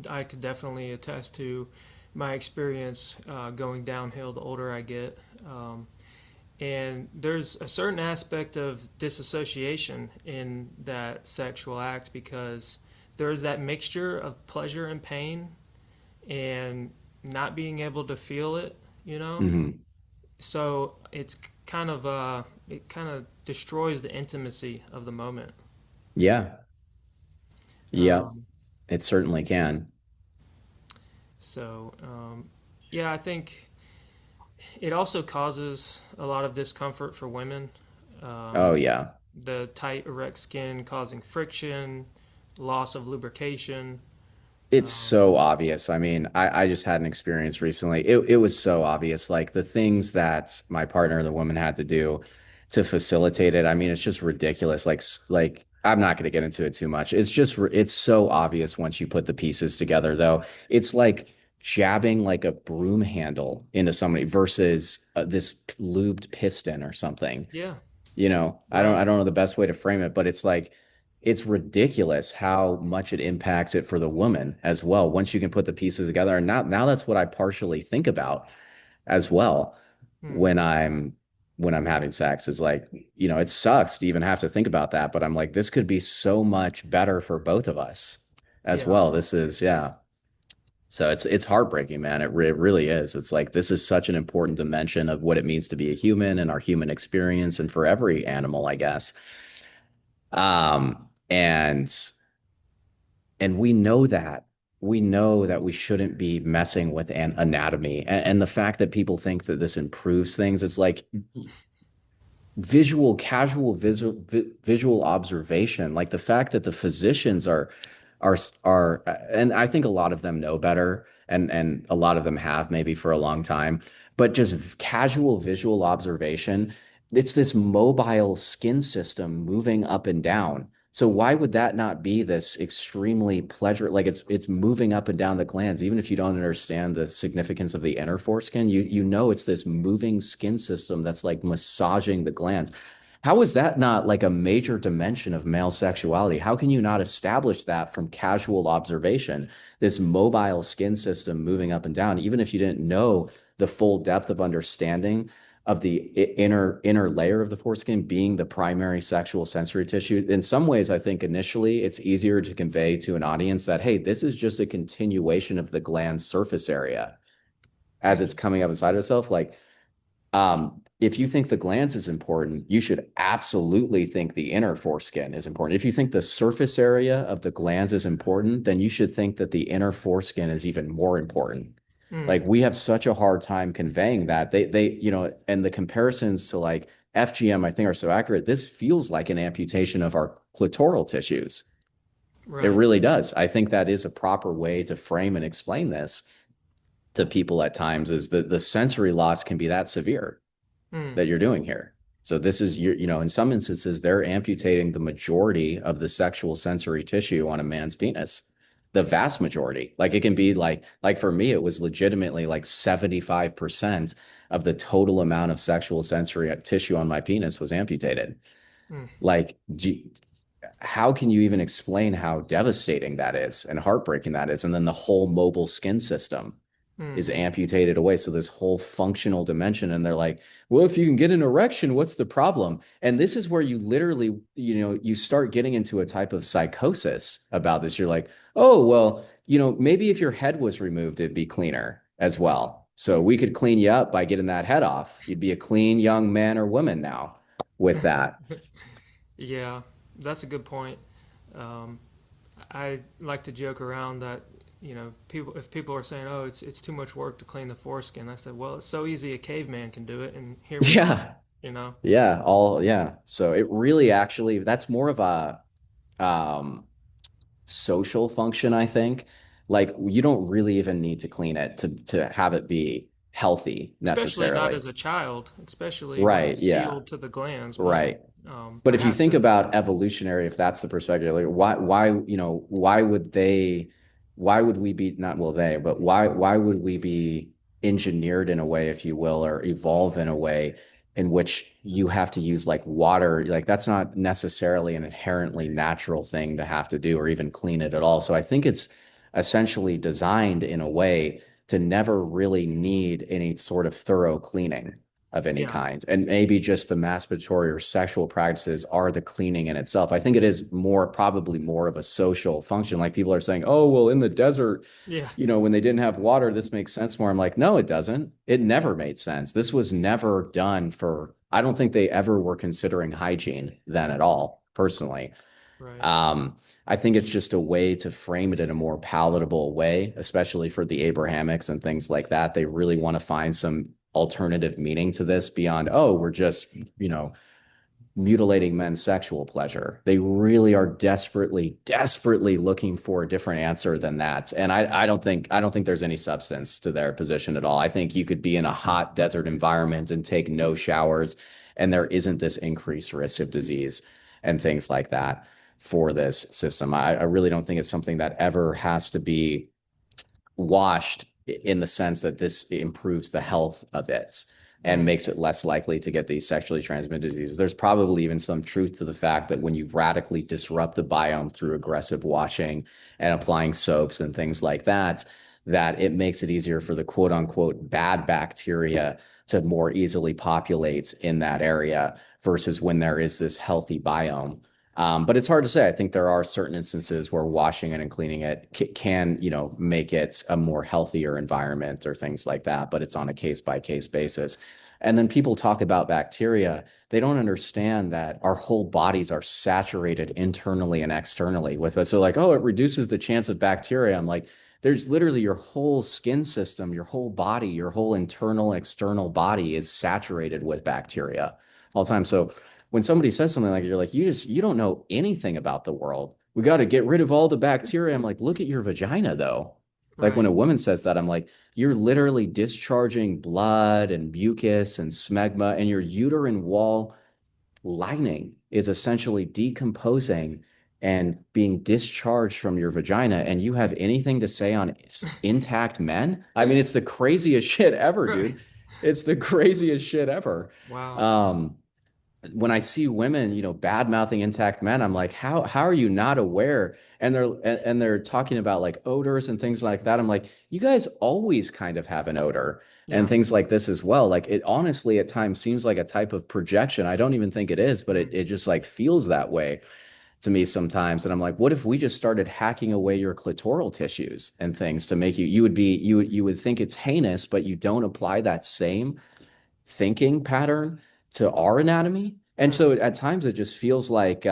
I could definitely attest to my experience going downhill the older I get. And there's a certain aspect of disassociation in that sexual act because there's that mixture of pleasure and pain and not being able to feel it, you know? Hmm. So it's it kind of destroys the intimacy of the moment. Yeah. Yeah. Um, It certainly can. so yeah, I think it also causes a lot of discomfort for women. Oh, Um, yeah. the tight, erect skin causing friction, loss of lubrication. It's Um, so obvious. I mean, I just had an experience recently. It was so obvious. Like the things that my partner, the woman, had to do to facilitate it. I mean, it's just ridiculous. Like I'm not going to get into it too much. It's so obvious once you put the pieces together, though. It's like jabbing like a broom handle into somebody versus this lubed piston or something. Yeah. I Right. don't know the best way to frame it, but it's like it's ridiculous how much it impacts it for the woman as well. Once you can put the pieces together, and now that's what I partially think about as well Hmm. when I'm having sex is like, it sucks to even have to think about that, but I'm like, this could be so much better for both of us as Yeah. well. This is, yeah. So it's heartbreaking, man. It really is. It's like this is such an important dimension of what it means to be a human and our human experience, and for every animal, I guess. And we know that we shouldn't be messing with an anatomy, and the fact that people think that this improves things, it's like visual observation, like the fact that the physicians are and I think a lot of them know better, and a lot of them have maybe for a long time, but just casual visual observation, it's this mobile skin system moving up and down. So why would that not be this extremely pleasure? Like it's moving up and down the glands, even if you don't understand the significance of the inner foreskin, you know it's this moving skin system that's like massaging the glands. How is that not like a major dimension of male sexuality? How can you not establish that from casual observation? This mobile skin system moving up and down, even if you didn't know the full depth of understanding of the inner layer of the foreskin being the primary sexual sensory tissue. In some ways, I think initially it's easier to convey to an audience that, hey, this is just a continuation of the gland surface area as it's coming up inside of itself. Like, if you think the glans is important, you should absolutely think the inner foreskin is important. If you think the surface area of the glans is important, then you should think that the inner foreskin is even more important. Hmm. Like we have such a hard time conveying that. And the comparisons to like FGM, I think, are so accurate. This feels like an amputation of our clitoral tissues. It Right. really does. I think that is a proper way to frame and explain this to people at times, is that the sensory loss can be that severe Hmm. that you're doing here. So this is in some instances, they're amputating the majority of the sexual sensory tissue on a man's penis. The vast majority. Like it can be like for me, it was legitimately like 75% of the total amount of sexual sensory tissue on my penis was amputated. Hmm. Like, how can you even explain how devastating that is and heartbreaking that is? And then the whole mobile skin system Hmm. is amputated away. So this whole functional dimension, and they're like, well, if you can get an erection, what's the problem? And this is where you literally, you start getting into a type of psychosis about this. You're like, oh, well, maybe if your head was removed, it'd be cleaner as well. So we could clean you up by getting that head off. You'd be a clean young man or woman now with that. Yeah, that's a good point. Um, I like to joke around that, people if people are saying, "Oh, it's too much work to clean the foreskin," I said, "Well, it's so easy a caveman can do it, and here we are." Yeah. You know? Yeah. So it really actually, that's more of a um social function, I think. Like you don't really even need to clean it to have it be healthy Especially not necessarily. as a child, especially when Right. it's Yeah. sealed to the glands. But Right. But if you perhaps think a about evolutionary, if that's the perspective, like why would we be not, well, they, but why would we be engineered in a way, if you will, or evolve in a way in which you have to use like water? Like that's not necessarily an inherently natural thing to have to do or even clean it at all. So I think it's essentially designed in a way to never really need any sort of thorough cleaning of any yeah, kind. And maybe just the masturbatory or sexual practices are the cleaning in itself. I think it is probably more of a social function. Like people are saying, oh, well, in the desert, yeah, when they didn't have water, this makes sense more. I'm like, no, it doesn't. It never made sense. This was never done I don't think they ever were considering hygiene then at all, personally. right, Um, I think it's just a way to frame it in a more palatable way, especially for the Abrahamics and things like that. They really want to find some alternative meaning to this beyond, oh, we're just, mutilating men's sexual pleasure. They really are desperately, desperately looking for a different answer than that. And I don't think there's any substance to their position at all. I think you could be in a hot desert environment and take no showers, and there isn't this increased risk of disease and things like that for this system. I really don't think it's something that ever has to be washed in the sense that this improves the health of it and Mm. makes it less likely to get these sexually transmitted diseases. There's probably even some truth to the fact that when you radically disrupt the biome through aggressive washing and applying soaps and things like that, that it makes it easier for the quote unquote bad bacteria to more easily populate in that area versus when there is this healthy biome. But it's hard to say. I think there are certain instances where washing it and cleaning it can, make it a more healthier environment or things like that. But it's on a case by case basis. And then people talk about bacteria. They don't understand that our whole bodies are saturated internally and externally with it. So like, oh, it reduces the chance of bacteria. I'm like, there's literally your whole skin system, your whole body, your whole internal, external body is saturated with bacteria all the time. So when somebody says something like, you're like, you don't know anything about the world. We got to get rid of all the bacteria. I'm like, look at your vagina though. Like when Right. a woman says that, I'm like, you're literally discharging blood and mucus and smegma, and your uterine wall lining is essentially decomposing and being discharged from your vagina. And you have anything to say on intact men? I mean, it's the craziest shit ever, Right. dude. It's the craziest shit ever. Wow. Um, when I see women, bad mouthing intact men, I'm like, how are you not aware? And they're talking about like odors and things like that. I'm like, you guys always kind of have an odor and Yeah. things like this as well. Like it honestly at times seems like a type of projection. I don't even think it is, but it just like feels that way to me sometimes. And I'm like, what if we just started hacking away your clitoral tissues and things to make you would think it's heinous, but you don't apply that same thinking pattern to our anatomy. And so Mhm. at times it just feels like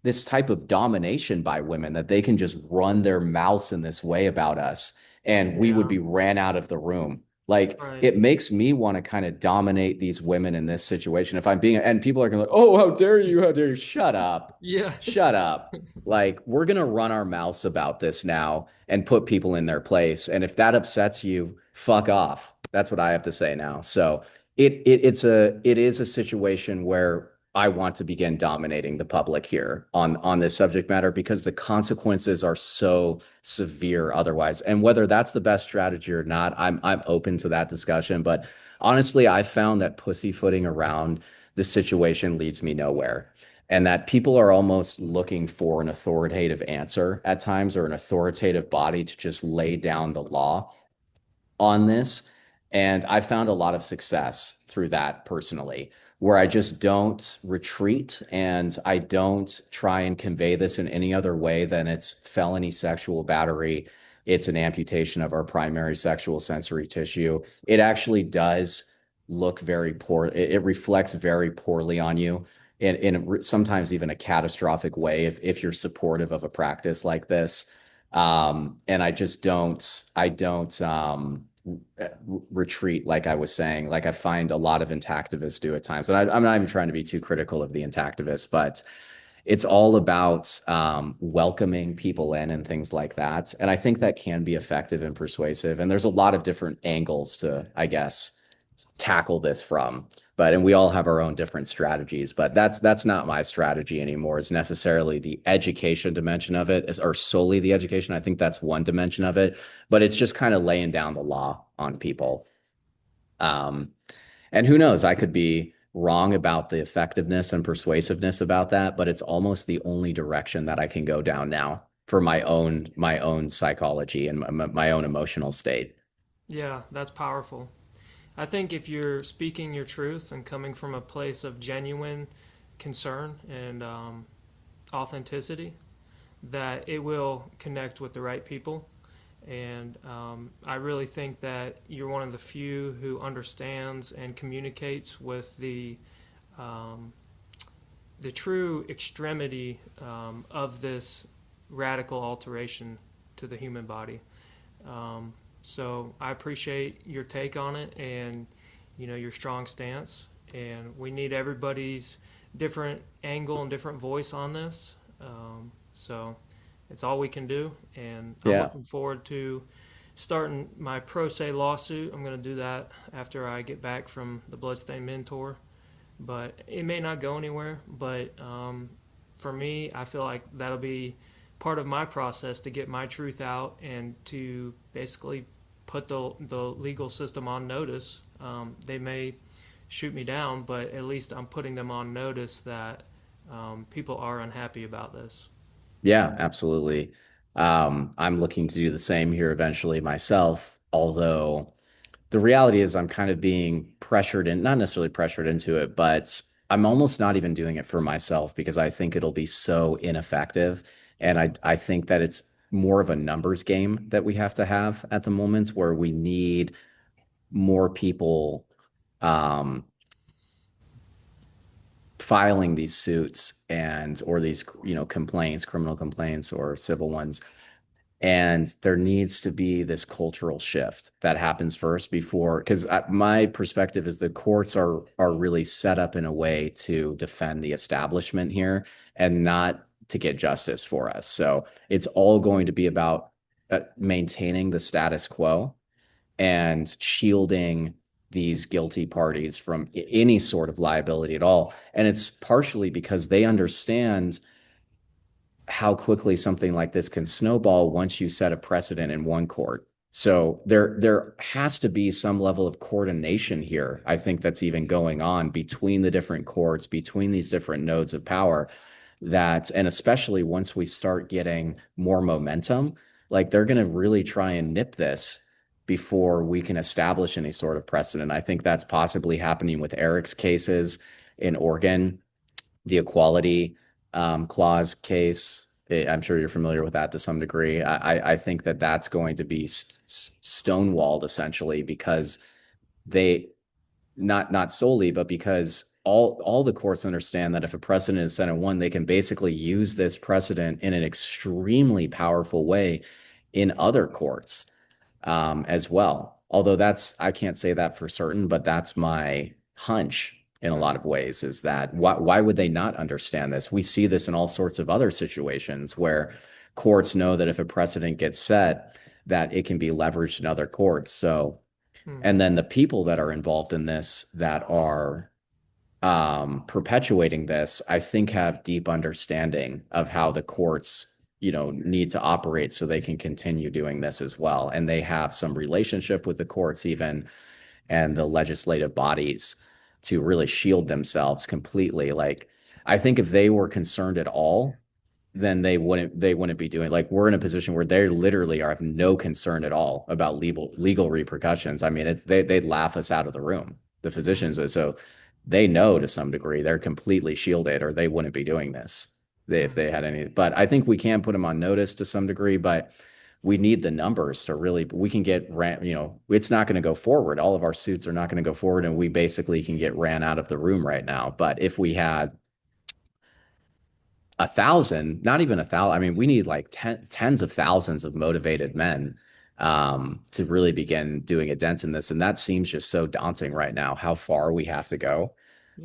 this type of domination by women that they can just run their mouths in this way about us and we would Yeah. be ran out of the room. Like Right. it makes me want to kind of dominate these women in this situation. If I'm being, and people are going to like, oh, how dare you? How dare you? Shut up. Yeah. Shut up. Like we're going to run our mouths about this now and put people in their place. And if that upsets you, fuck off. That's what I have to say now. So it is a situation where I want to begin dominating the public here on this subject matter because the consequences are so severe otherwise. And whether that's the best strategy or not, I'm open to that discussion. But honestly, I found that pussyfooting around this situation leads me nowhere. And that people are almost looking for an authoritative answer at times or an authoritative body to just lay down the law on this. And I found a lot of success through that personally, where I just don't retreat and I don't try and convey this in any other way than it's felony sexual battery. It's an amputation of our primary sexual sensory tissue. It actually does look very poor. It reflects very poorly on you in sometimes even a catastrophic way if you're supportive of a practice like this. And I don't retreat like I was saying, like I find a lot of intactivists do at times. And I'm not even trying to be too critical of the intactivists, but it's all about welcoming people in and things like that. And I think that can be effective and persuasive. And there's a lot of different angles to, I guess, tackle this from. And we all have our own different strategies, but that's not my strategy anymore. Is necessarily the education dimension of it, or solely the education. I think that's one dimension of it, but it's just kind of laying down the law on people. Um, and who knows, I could be wrong about the effectiveness and persuasiveness about that, but it's almost the only direction that I can go down now for my own psychology and my own emotional state. Yeah, that's powerful. I think if you're speaking your truth and coming from a place of genuine concern and authenticity, that it will connect with the right people. And I really think that you're one of the few who understands and communicates with um, the true extremity of this radical alteration to the human body. Um, so I appreciate your take on it and your strong stance. And we need everybody's different angle and different voice on this. So it's all we can do. And I'm Yeah. looking forward to starting my pro se lawsuit. I'm going to do that after I get back from the Bloodstained Men tour. But it may not go anywhere. But for me, I feel like that'll be part of my process to get my truth out and to basically put the legal system on notice. They may shoot me down, but at least I'm putting them on notice that people are unhappy about this. Yeah, absolutely. I'm looking to do the same here eventually myself, although the reality is I'm kind of being pressured in, not necessarily pressured into it, but I'm almost not even doing it for myself because I think it'll be so ineffective. And I think that it's more of a numbers game that we have to have at the moment where we need more people um, filing these suits and or these complaints, criminal complaints or civil ones. And there needs to be this cultural shift that happens first before, because my perspective is the courts are really set up in a way to defend the establishment here and not to get justice for us. So it's all going to be about maintaining the status quo and shielding these guilty parties from any sort of liability at all. And it's partially because they understand how quickly something like this can snowball once you set a precedent in one court. So there has to be some level of coordination here. I think that's even going on between the different courts, between these different nodes of power that, and especially once we start getting more momentum, like they're going to really try and nip this before we can establish any sort of precedent. I think that's possibly happening with Eric's cases in Oregon, the equality clause case. I'm sure you're familiar with that to some degree. I think that that's going to be stonewalled essentially because they not solely, but because all the courts understand that if a precedent is set in one, they can basically use this precedent in an extremely powerful way in other courts as well. Although I can't say that for certain, but that's my hunch in a lot of ways is that why would they not understand this? We see this in all sorts of other situations where courts know that if a precedent gets set, that it can be leveraged in other courts. So, and then the people that are involved in this that are perpetuating this, I think have deep understanding of how the courts, need to operate so they can continue doing this as well. And they have some relationship with the courts even and the legislative bodies to really shield themselves completely. Like, I think if they were concerned at all, then they wouldn't be doing, like, we're in a position where they literally have no concern at all about legal repercussions. I mean, they'd laugh us out of the room, the physicians. So they know to some degree they're completely shielded or they wouldn't be doing this if they had any. But I think we can put them on notice to some degree, but we need the numbers to really, we can get it's not going to go forward. All of our suits are not going to go forward and we basically can get ran out of the room right now. But if we had 1,000, not even 1,000, I mean, we need like tens of thousands of motivated men to really begin doing a dent in this. And that seems just so daunting right now, how far we have to go.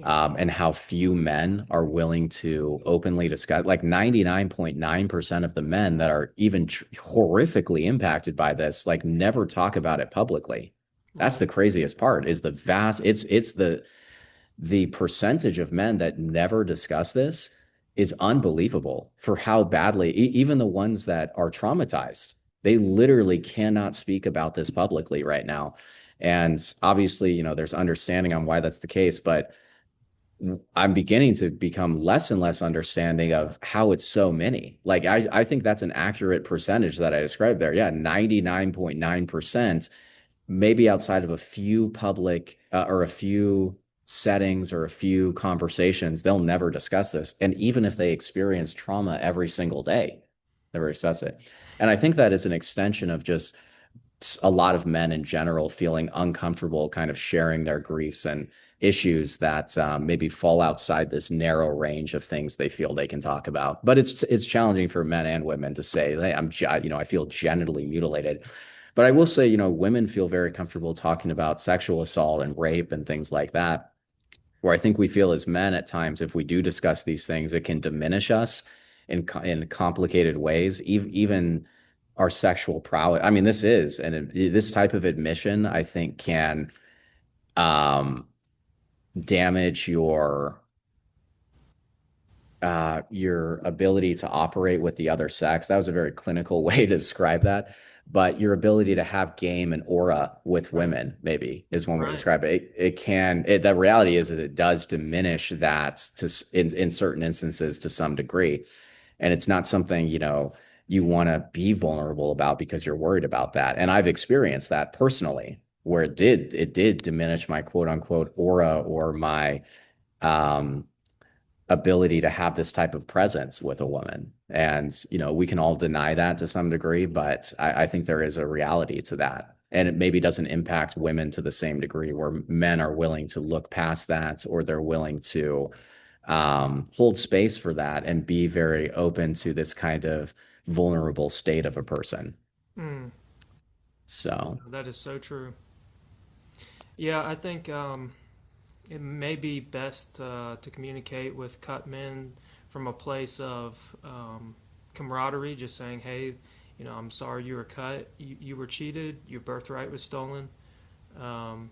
And how few men are willing to openly discuss, like 99.9% of the men that are even horrifically impacted by this, like never talk about it publicly. That's the craziest part is it's the percentage of men that never discuss this is unbelievable for how badly, even the ones that are traumatized, they literally cannot speak about this publicly right now. And obviously, there's understanding on why that's the case, but I'm beginning to become less and less understanding of how it's so many. Like, I think that's an accurate percentage that I described there. Yeah, 99.9%, maybe outside of a few public or a few settings or a few conversations, they'll never discuss this. And even if they experience trauma every single day, never discuss it. And I think that is an extension of just a lot of men in general feeling uncomfortable kind of sharing their griefs and issues that maybe fall outside this narrow range of things they feel they can talk about. But it's challenging for men and women to say, hey, I feel genitally mutilated. But I will say, women feel very comfortable talking about sexual assault and rape and things like that, where I think we feel as men at times, if we do discuss these things, it can diminish us in complicated ways, even our sexual prowess. I mean, this type of admission, I think, can damage your ability to operate with the other sex. That was a very clinical way to describe that. but your ability to have game and aura with Right. women maybe is one way to Right. describe it. The reality is that it does diminish that in certain instances to some degree. And it's not something, you want to be vulnerable about because you're worried about that. And I've experienced that personally where it did diminish my quote unquote aura or my um ability to have this type of presence with a woman. And, we can all deny that to some degree, but I think there is a reality to that. And it maybe doesn't impact women to the same degree where men are willing to look past that or they're willing to hold space for that and be very open to this kind of vulnerable state of a person. Mm, So, that is so true. Yeah, I think it may be best to communicate with cut men from a place of camaraderie, just saying, hey, I'm sorry you were cut, you were cheated, your birthright was stolen, um,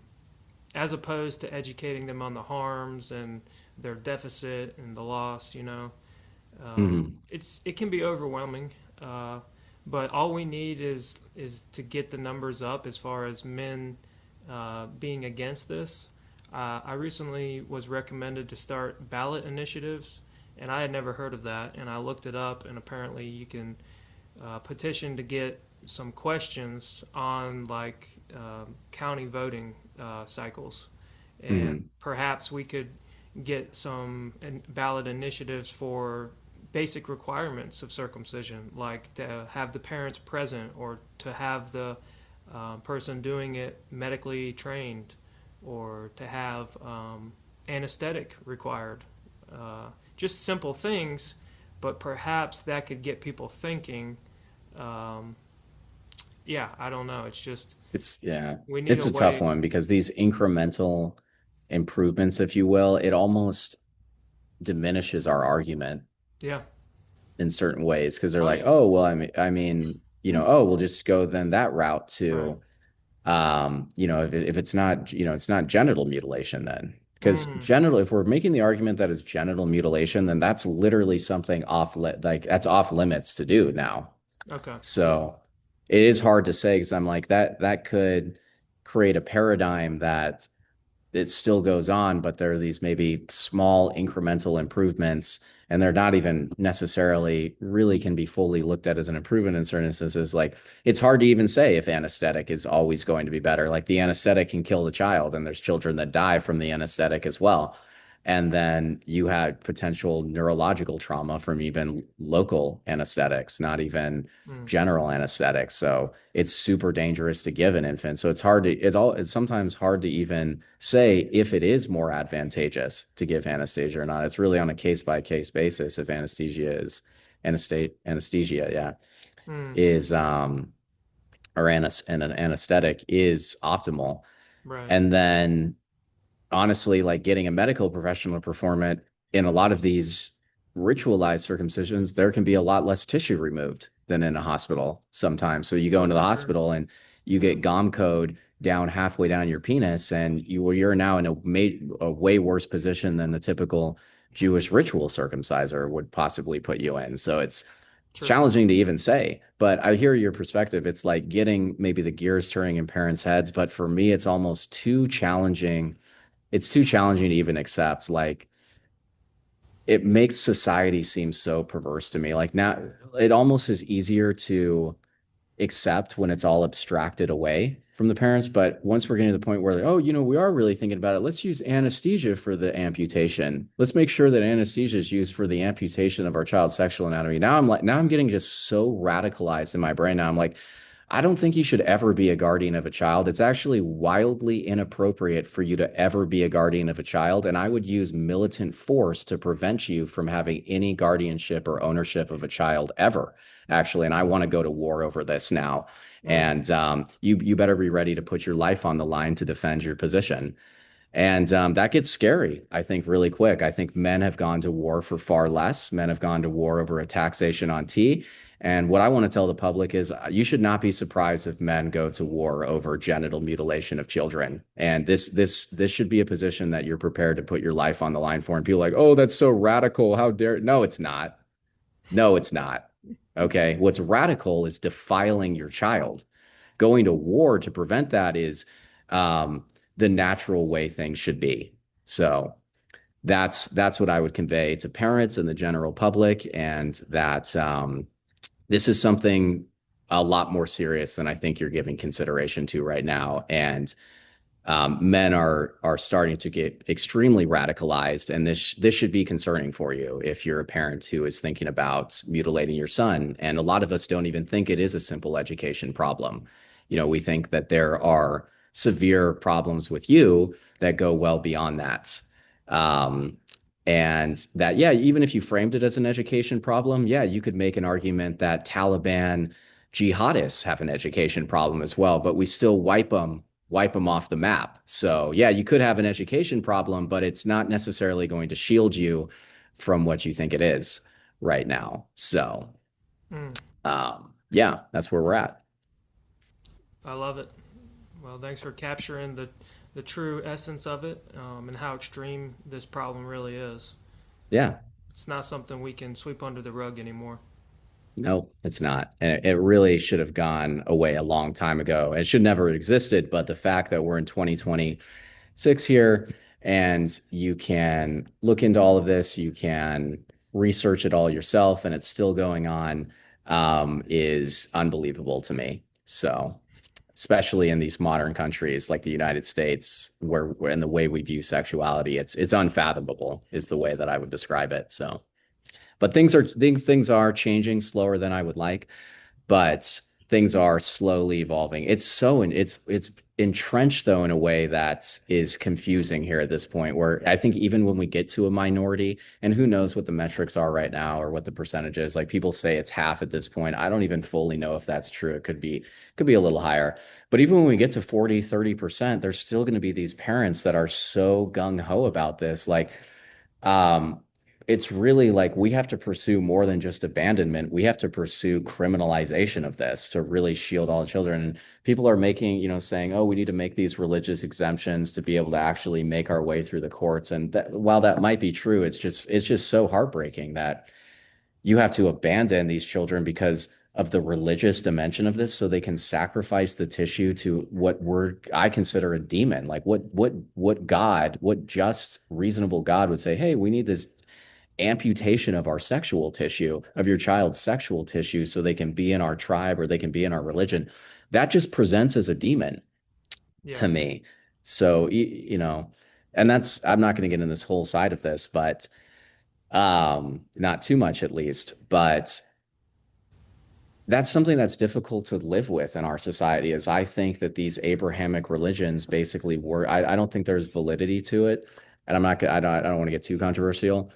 as opposed to educating them on the harms and their deficit and the loss. mhm. It can be overwhelming, uh, but all we need is to get the numbers up as far as men being against this. I recently was recommended to start ballot initiatives, and I had never heard of that. And I looked it up, and apparently you can petition to get some questions on like county voting cycles, and Mhm. perhaps we could get some ballot initiatives for basic requirements of circumcision, like to have the parents present or to have the person doing it medically trained or to have anesthetic required. Just simple things, but perhaps that could get people thinking. Um, yeah, I don't know. It's just Yeah, we need it's a a tough way. one because these incremental improvements, if you will, it almost diminishes our argument Yeah. in certain ways because they're Oh like, yeah. oh, well, I mean, oh, we'll just go then that route Right. to, if it's not, it's not genital mutilation then. Because Mm, if we're making the argument that it's genital mutilation, then that's literally something like that's off limits to do now. okay. Yeah. So it is hard to say because I'm like that could create a paradigm that it still goes on, but there are these maybe small incremental improvements, and they're not even necessarily really can be fully looked at as an improvement in certain instances. Like it's hard to even say if anesthetic is always going to be better. Like the anesthetic can kill the child, and there's children that die from the anesthetic as well. And then you had potential neurological trauma from even local anesthetics, not even Mm, general anesthetics. So it's super dangerous to give an infant. So it's sometimes hard to even say if it is more advantageous to give anesthesia or not. It's really on a case by case basis if anesthesia, yeah, mm, is an anesthetic is optimal. right. And then honestly, like getting a medical professional to perform it in a lot of these ritualized circumcisions, there can be a lot less tissue removed than in a hospital sometimes. So you go Oh, into the for sure. hospital and you Yeah. get GOM code down halfway down your penis, and you're now in a way worse position than the typical Jewish ritual circumciser would possibly put you in. So it's True. challenging to even say, but I hear your perspective. It's like getting maybe the gears turning in parents' heads, but for me, it's almost too challenging. It's too challenging to even accept. Like it makes society seem so perverse to me. Like now, it almost is easier to accept when it's all abstracted away from the parents. But once we're getting to the point where, like, oh, we are really thinking about it, let's use anesthesia for the amputation. Let's make sure that anesthesia is used for the amputation of our child's sexual anatomy. Now I'm getting just so radicalized in my brain. Now I'm like, I don't think you should ever be a guardian of a child. It's actually wildly inappropriate for you to ever be a guardian of a child. And I would use militant force to prevent you from having any guardianship or ownership of a child ever, actually. And I want to go to war over this now. Mm, And you better be ready to put your life on the line to defend your position. And that gets scary, I think, really quick. I think men have gone to war for far less. Men have gone to war over a taxation on tea. And what I want to tell the public is you should not be surprised if men go to war over genital mutilation of children. And this should be a position that you're prepared to put your life on the line for. And people are like, oh, that's so radical. How dare? No, it's not. No, it's not. Okay. What's radical is defiling your child. Going to war to prevent that is the natural way things should be. So that's what I would convey to parents and the general public, and that this is something a lot more serious than I think you're giving consideration to right now. And men are starting to get extremely radicalized, and this should be concerning for you if you're a parent who is thinking about mutilating your son. And a lot of us don't even think it is a simple education problem. You know, we think that there are severe problems with you that go well beyond that. Um, and that, yeah, even if you framed it as an education problem, yeah, you could make an argument that Taliban jihadists have an education problem as well, but we still wipe them off the map. So yeah, you could have an education problem, but it's not necessarily going to shield you from what you think it is right now. So Mm, yeah, that's where we're at. I love it. Well, thanks for capturing the true essence of it, and how extreme this problem really is. Yeah, It's not something we can sweep under the rug anymore. no, it's not. And it really should have gone away a long time ago. It should never have existed. But the fact that we're in 2026 here and you can look into all of this, you can research it all yourself, and it's still going on, is unbelievable to me. So, especially in these modern countries like the United States, where in the way we view sexuality, it's unfathomable, is the way that I would describe it. So, but things are changing slower than I would like, but things are slowly evolving. It's entrenched though in a way that is confusing here at this point, where I think even when we get to a minority, and who knows what the metrics are right now or what the percentage is, like people say it's half at this point. I don't even fully know if that's true. It could be a little higher. But even when we get to 40, 30%, there's still going to be these parents that are so gung ho about this. Like, um, it's really like we have to pursue more than just abandonment. We have to pursue criminalization of this to really shield all children. And people are making, saying, oh, we need to make these religious exemptions to be able to actually make our way through the courts. And that, while that might be true, it's just so heartbreaking that you have to abandon these children because of the religious dimension of this, so they can sacrifice the tissue to I consider a demon. Like what just reasonable God would say, hey, we need this amputation of our sexual tissue, of your child's sexual tissue, so they can be in our tribe or they can be in our religion. That just presents as a demon Yeah. to me. So, and I'm not going to get in this whole side of this, but not too much at least, but that's something that's difficult to live with in our society. Is I think that these Abrahamic religions basically were, I don't think there's validity to it. And I don't want to get too controversial,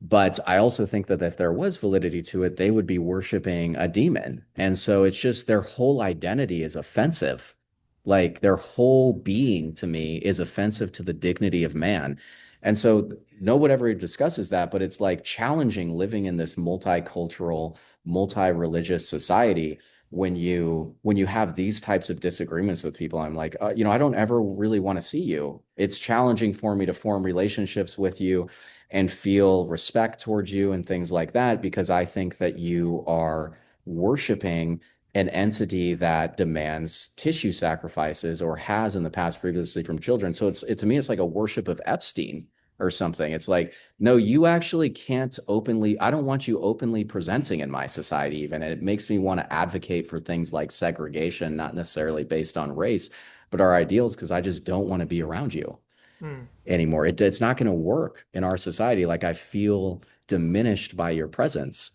but I also think that if there was validity to it, they would be worshiping a demon. And so it's just their whole identity is offensive. Like their whole being to me is offensive to the dignity of man. And so no one ever discusses that, but it's like challenging living in this multicultural, multi-religious society when you have these types of disagreements with people. I'm like, I don't ever really want to see you. It's challenging for me to form relationships with you and feel respect towards you and things like that, because I think that you are worshiping an entity that demands tissue sacrifices or has in the past previously from children. So to me, it's like a worship of Epstein or something. It's like, no, you actually can't openly, I don't want you openly presenting in my society even. And it makes me want to advocate for things like segregation, not necessarily based on race, but our ideals, because I just don't want to be around you Mm, anymore. It's not going to work in our society. Like I feel diminished by your presence.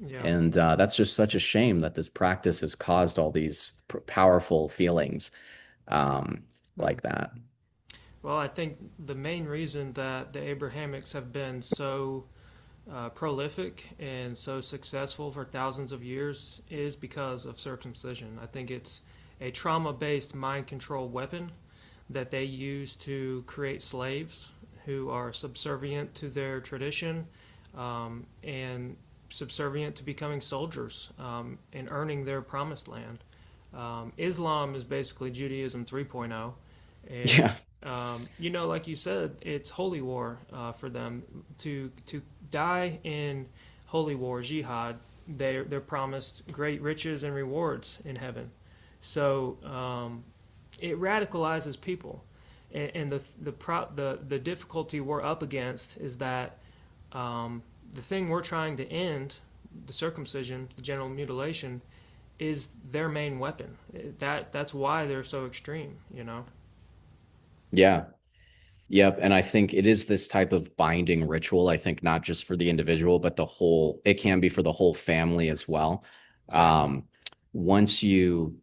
yeah. And that's just such a shame that this practice has caused all these powerful feelings Mm. like that. Well, I think the main reason that the Abrahamics have been so prolific and so successful for thousands of years is because of circumcision. I think it's a trauma based mind control weapon that they use to create slaves who are subservient to their tradition, and subservient to becoming soldiers, and earning their promised land. Islam is basically Judaism 3.0. And Yeah. like you said, it's holy war for them to die in holy war, jihad. they're promised great riches and rewards in heaven. So it radicalizes people, and the difficulty we're up against is that the thing we're trying to end, the circumcision, the genital mutilation, is their main weapon. That's why they're so extreme, you know. Yeah. Yep. And I think it is this type of binding ritual. I think not just for the individual, but it can be for the whole family as well. Exactly. Once you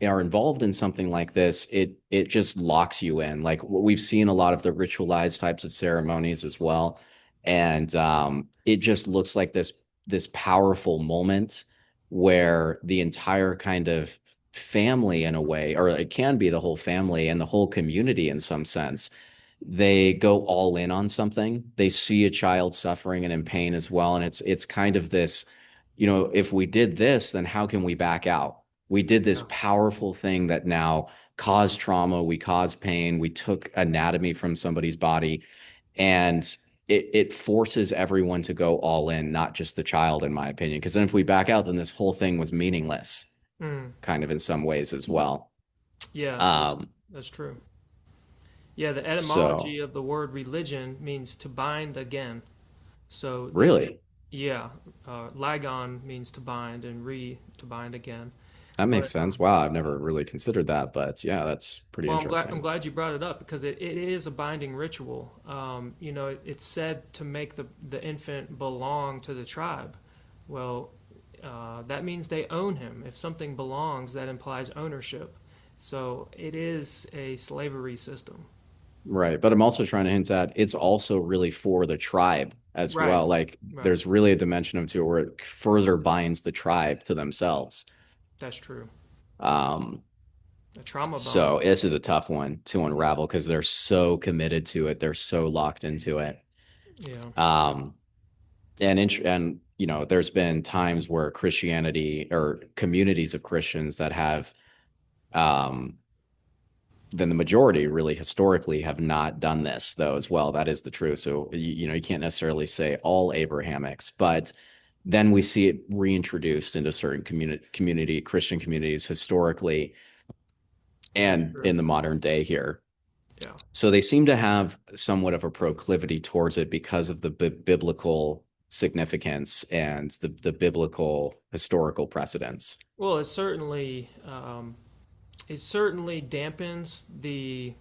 are involved in something like this, it just locks you in. Like we've seen a lot of the ritualized types of ceremonies as well. And it just looks like this powerful moment where the entire kind of family in a way, or it can be the whole family and the whole community in some sense, they go all in on something. They see a child suffering and in pain as well. And it's kind of this, if we did this, then how can we back out? We did this Yeah. powerful thing that now caused trauma, we caused pain, we took anatomy from somebody's body, and it forces everyone to go all in, not just the child, in my opinion. Because then if we back out, then this whole thing was meaningless, Mm. kind of in some ways as well. Yeah, Um, that's true. Yeah, the so etymology of the word religion means to bind again. So this, really, yeah, lagon means to bind, and to bind again. that makes But sense. Wow, I've never really considered that, but yeah, that's pretty well, I'm interesting. glad you brought it up because it is a binding ritual. It's said to make the infant belong to the tribe. Well, that means they own him. If something belongs, that implies ownership. So it is a slavery system. Right. But I'm also trying to hint at it's also really for the tribe as Right, well. Like right. there's really a dimension of it where it further binds the tribe to themselves. That's true. Um, A trauma bond. so this is a tough one to unravel because they're so committed to it. They're so locked into it. Yeah. Um, and there's been times where Christianity or communities of Christians that have um then the majority really historically have not done this though as well. That is the truth. So you can't necessarily say all Abrahamics, but then we see it reintroduced into certain Christian communities historically That's and true. in the modern day here. Yeah. So they seem to have somewhat of a proclivity towards it because of the biblical significance and the biblical historical precedents. Well, it certainly dampens the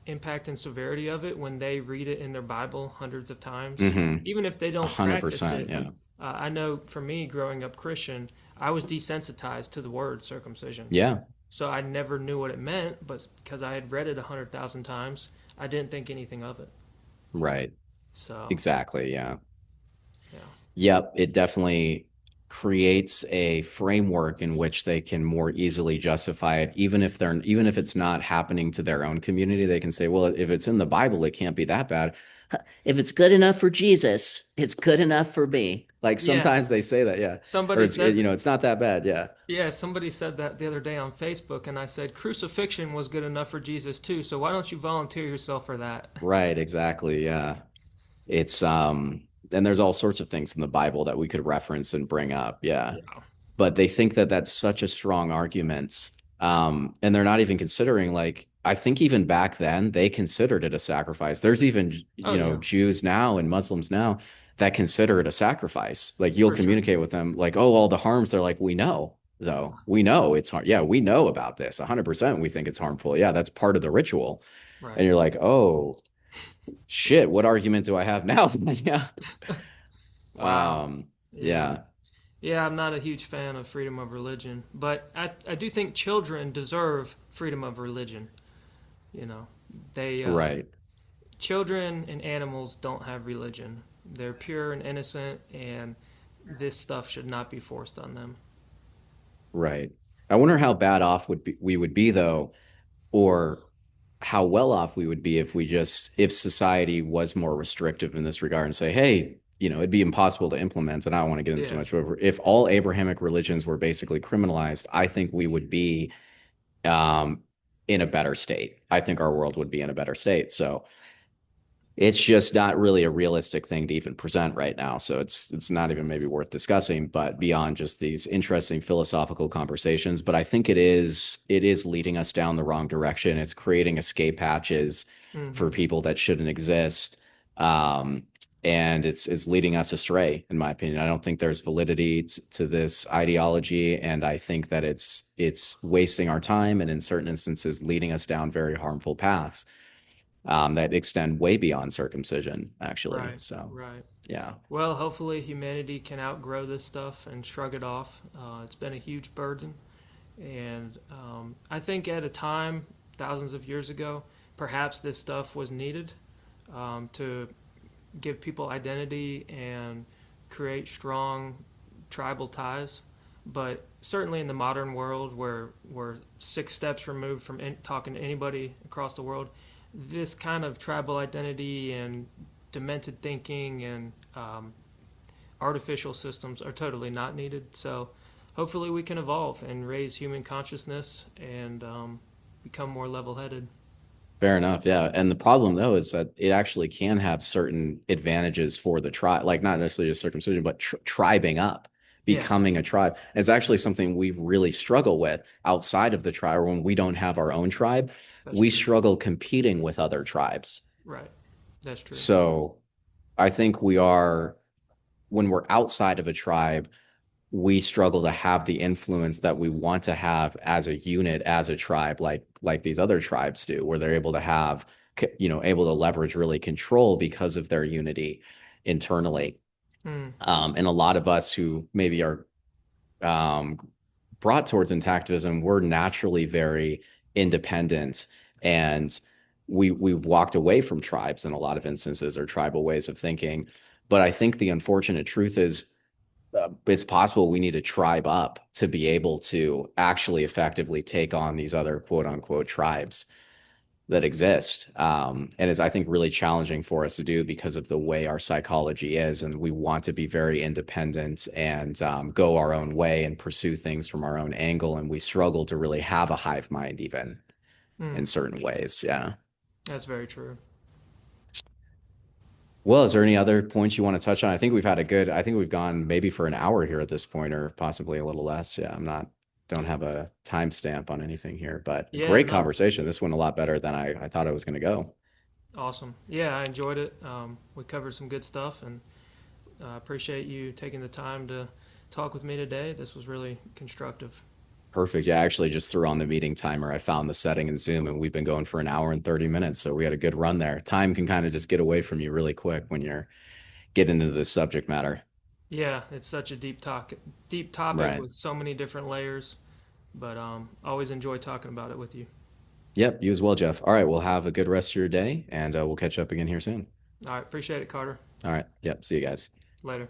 impact and severity of it when they read it in their Bible hundreds of times, Mm-hmm. even if they don't practice 100%. it. Yeah. I know for me, growing up Christian, I was desensitized to the word circumcision. Yeah. So I never knew what it meant, but because I had read it 100,000 times, I didn't think anything of it. Right. So, Exactly. Yeah. yeah. Yep, it definitely creates a framework in which they can more easily justify it, even if it's not happening to their own community, they can say, well, if it's in the Bible, it can't be that bad. If it's good enough for Jesus, it's good enough for me. Like Yeah. sometimes they say that, yeah. Or Somebody said, it's not that bad, yeah. yeah, somebody said that the other day on Facebook, and I said, crucifixion was good enough for Jesus too, so why don't you volunteer yourself for that? Right, exactly, yeah. It's and there's all sorts of things in the Bible that we could reference and bring up, yeah. Yeah. But they think that that's such a strong argument. And they're not even considering, like, I think even back then they considered it a sacrifice. There's even, Oh, yeah, Jews now and Muslims now that consider it a sacrifice. Like you'll for sure. communicate with them like, oh, all the harms. They're like, we know though. We know it's hard. Yeah, we know about this 100%. We think it's harmful. Yeah, that's part of the ritual. And Right. you're like, oh shit, what argument do I have now? Yeah. Wow. Yeah. Yeah. Yeah, I'm not a huge fan of freedom of religion, but I do think children deserve freedom of religion. You know, they Right. children and animals don't have religion. They're pure and innocent, and this stuff should not be forced on them. Right. I wonder how bad off we would be though, or how well off we would be if society was more restrictive in this regard and say, hey, it'd be impossible to implement, and I don't want to get into too Yeah. much, but if all Abrahamic religions were basically criminalized, I think we would be um in a better state. I think our world would be in a better state. So It's just not really a realistic thing to even present right now. So it's not even maybe worth discussing, but beyond just these interesting philosophical conversations. But I think it is leading us down the wrong direction. It's creating escape hatches Hmm. for people that shouldn't exist. Um, and it's leading us astray, in my opinion. I don't think there's validity to this ideology, and I think that it's wasting our time and in certain instances leading us down very harmful paths that extend way beyond circumcision, actually. Right, So, right. yeah, Well, hopefully humanity can outgrow this stuff and shrug it off. It's been a huge burden. And I think at a time, thousands of years ago, perhaps this stuff was needed to give people identity and create strong tribal ties. But certainly in the modern world, where we're 6 steps removed from talking to anybody across the world, this kind of tribal identity and demented thinking and artificial systems are totally not needed. So hopefully we can evolve and raise human consciousness and become more level-headed. fair enough. Yeah. And the problem, though, is that it actually can have certain advantages for the tribe, like not necessarily just circumcision, but tribing up, Yeah, becoming a tribe. It's actually something we really struggle with outside of the tribe, or when we don't have our own tribe. that's We true. struggle competing with other tribes. Right, that's true. So I think when we're outside of a tribe, we struggle to have the influence that we want to have as a unit, as a tribe, like these other tribes do, where they're able to have, able to leverage really control because of their unity internally. Mm, And a lot of us who maybe are um, brought towards intactivism, we're naturally very independent, and we've walked away from tribes in a lot of instances or tribal ways of thinking. But I think the unfortunate truth is it's possible we need to tribe up to be able to actually effectively take on these other quote unquote tribes that exist. And it's, I think, really challenging for us to do because of the way our psychology is. And we want to be very independent and go our own way and pursue things from our own angle. And we struggle to really have a hive mind, even in mm, certain ways. Yeah. that's very true. Well, is there any other points you want to touch on? I think we've gone maybe for an hour here at this point, or possibly a little less. Yeah, don't have a timestamp on anything here, but Yeah, great no, conversation. This went a lot better than I thought it was going to go. awesome. Yeah, I enjoyed it. We covered some good stuff, and I appreciate you taking the time to talk with me today. This was really constructive. Perfect. Yeah, I actually just threw on the meeting timer. I found the setting in Zoom and we've been going for an hour and 30 minutes. So we had a good run there. Time can kind of just get away from you really quick when you're getting into this subject matter. Yeah, it's such a deep topic Right. with so many different layers. But always enjoy talking about it with you. Yep. You as well, Jeff. All right. Well, have a good rest of your day and we'll catch up again here soon. All right, appreciate it, Carter. All right. Yep. See you guys. Later.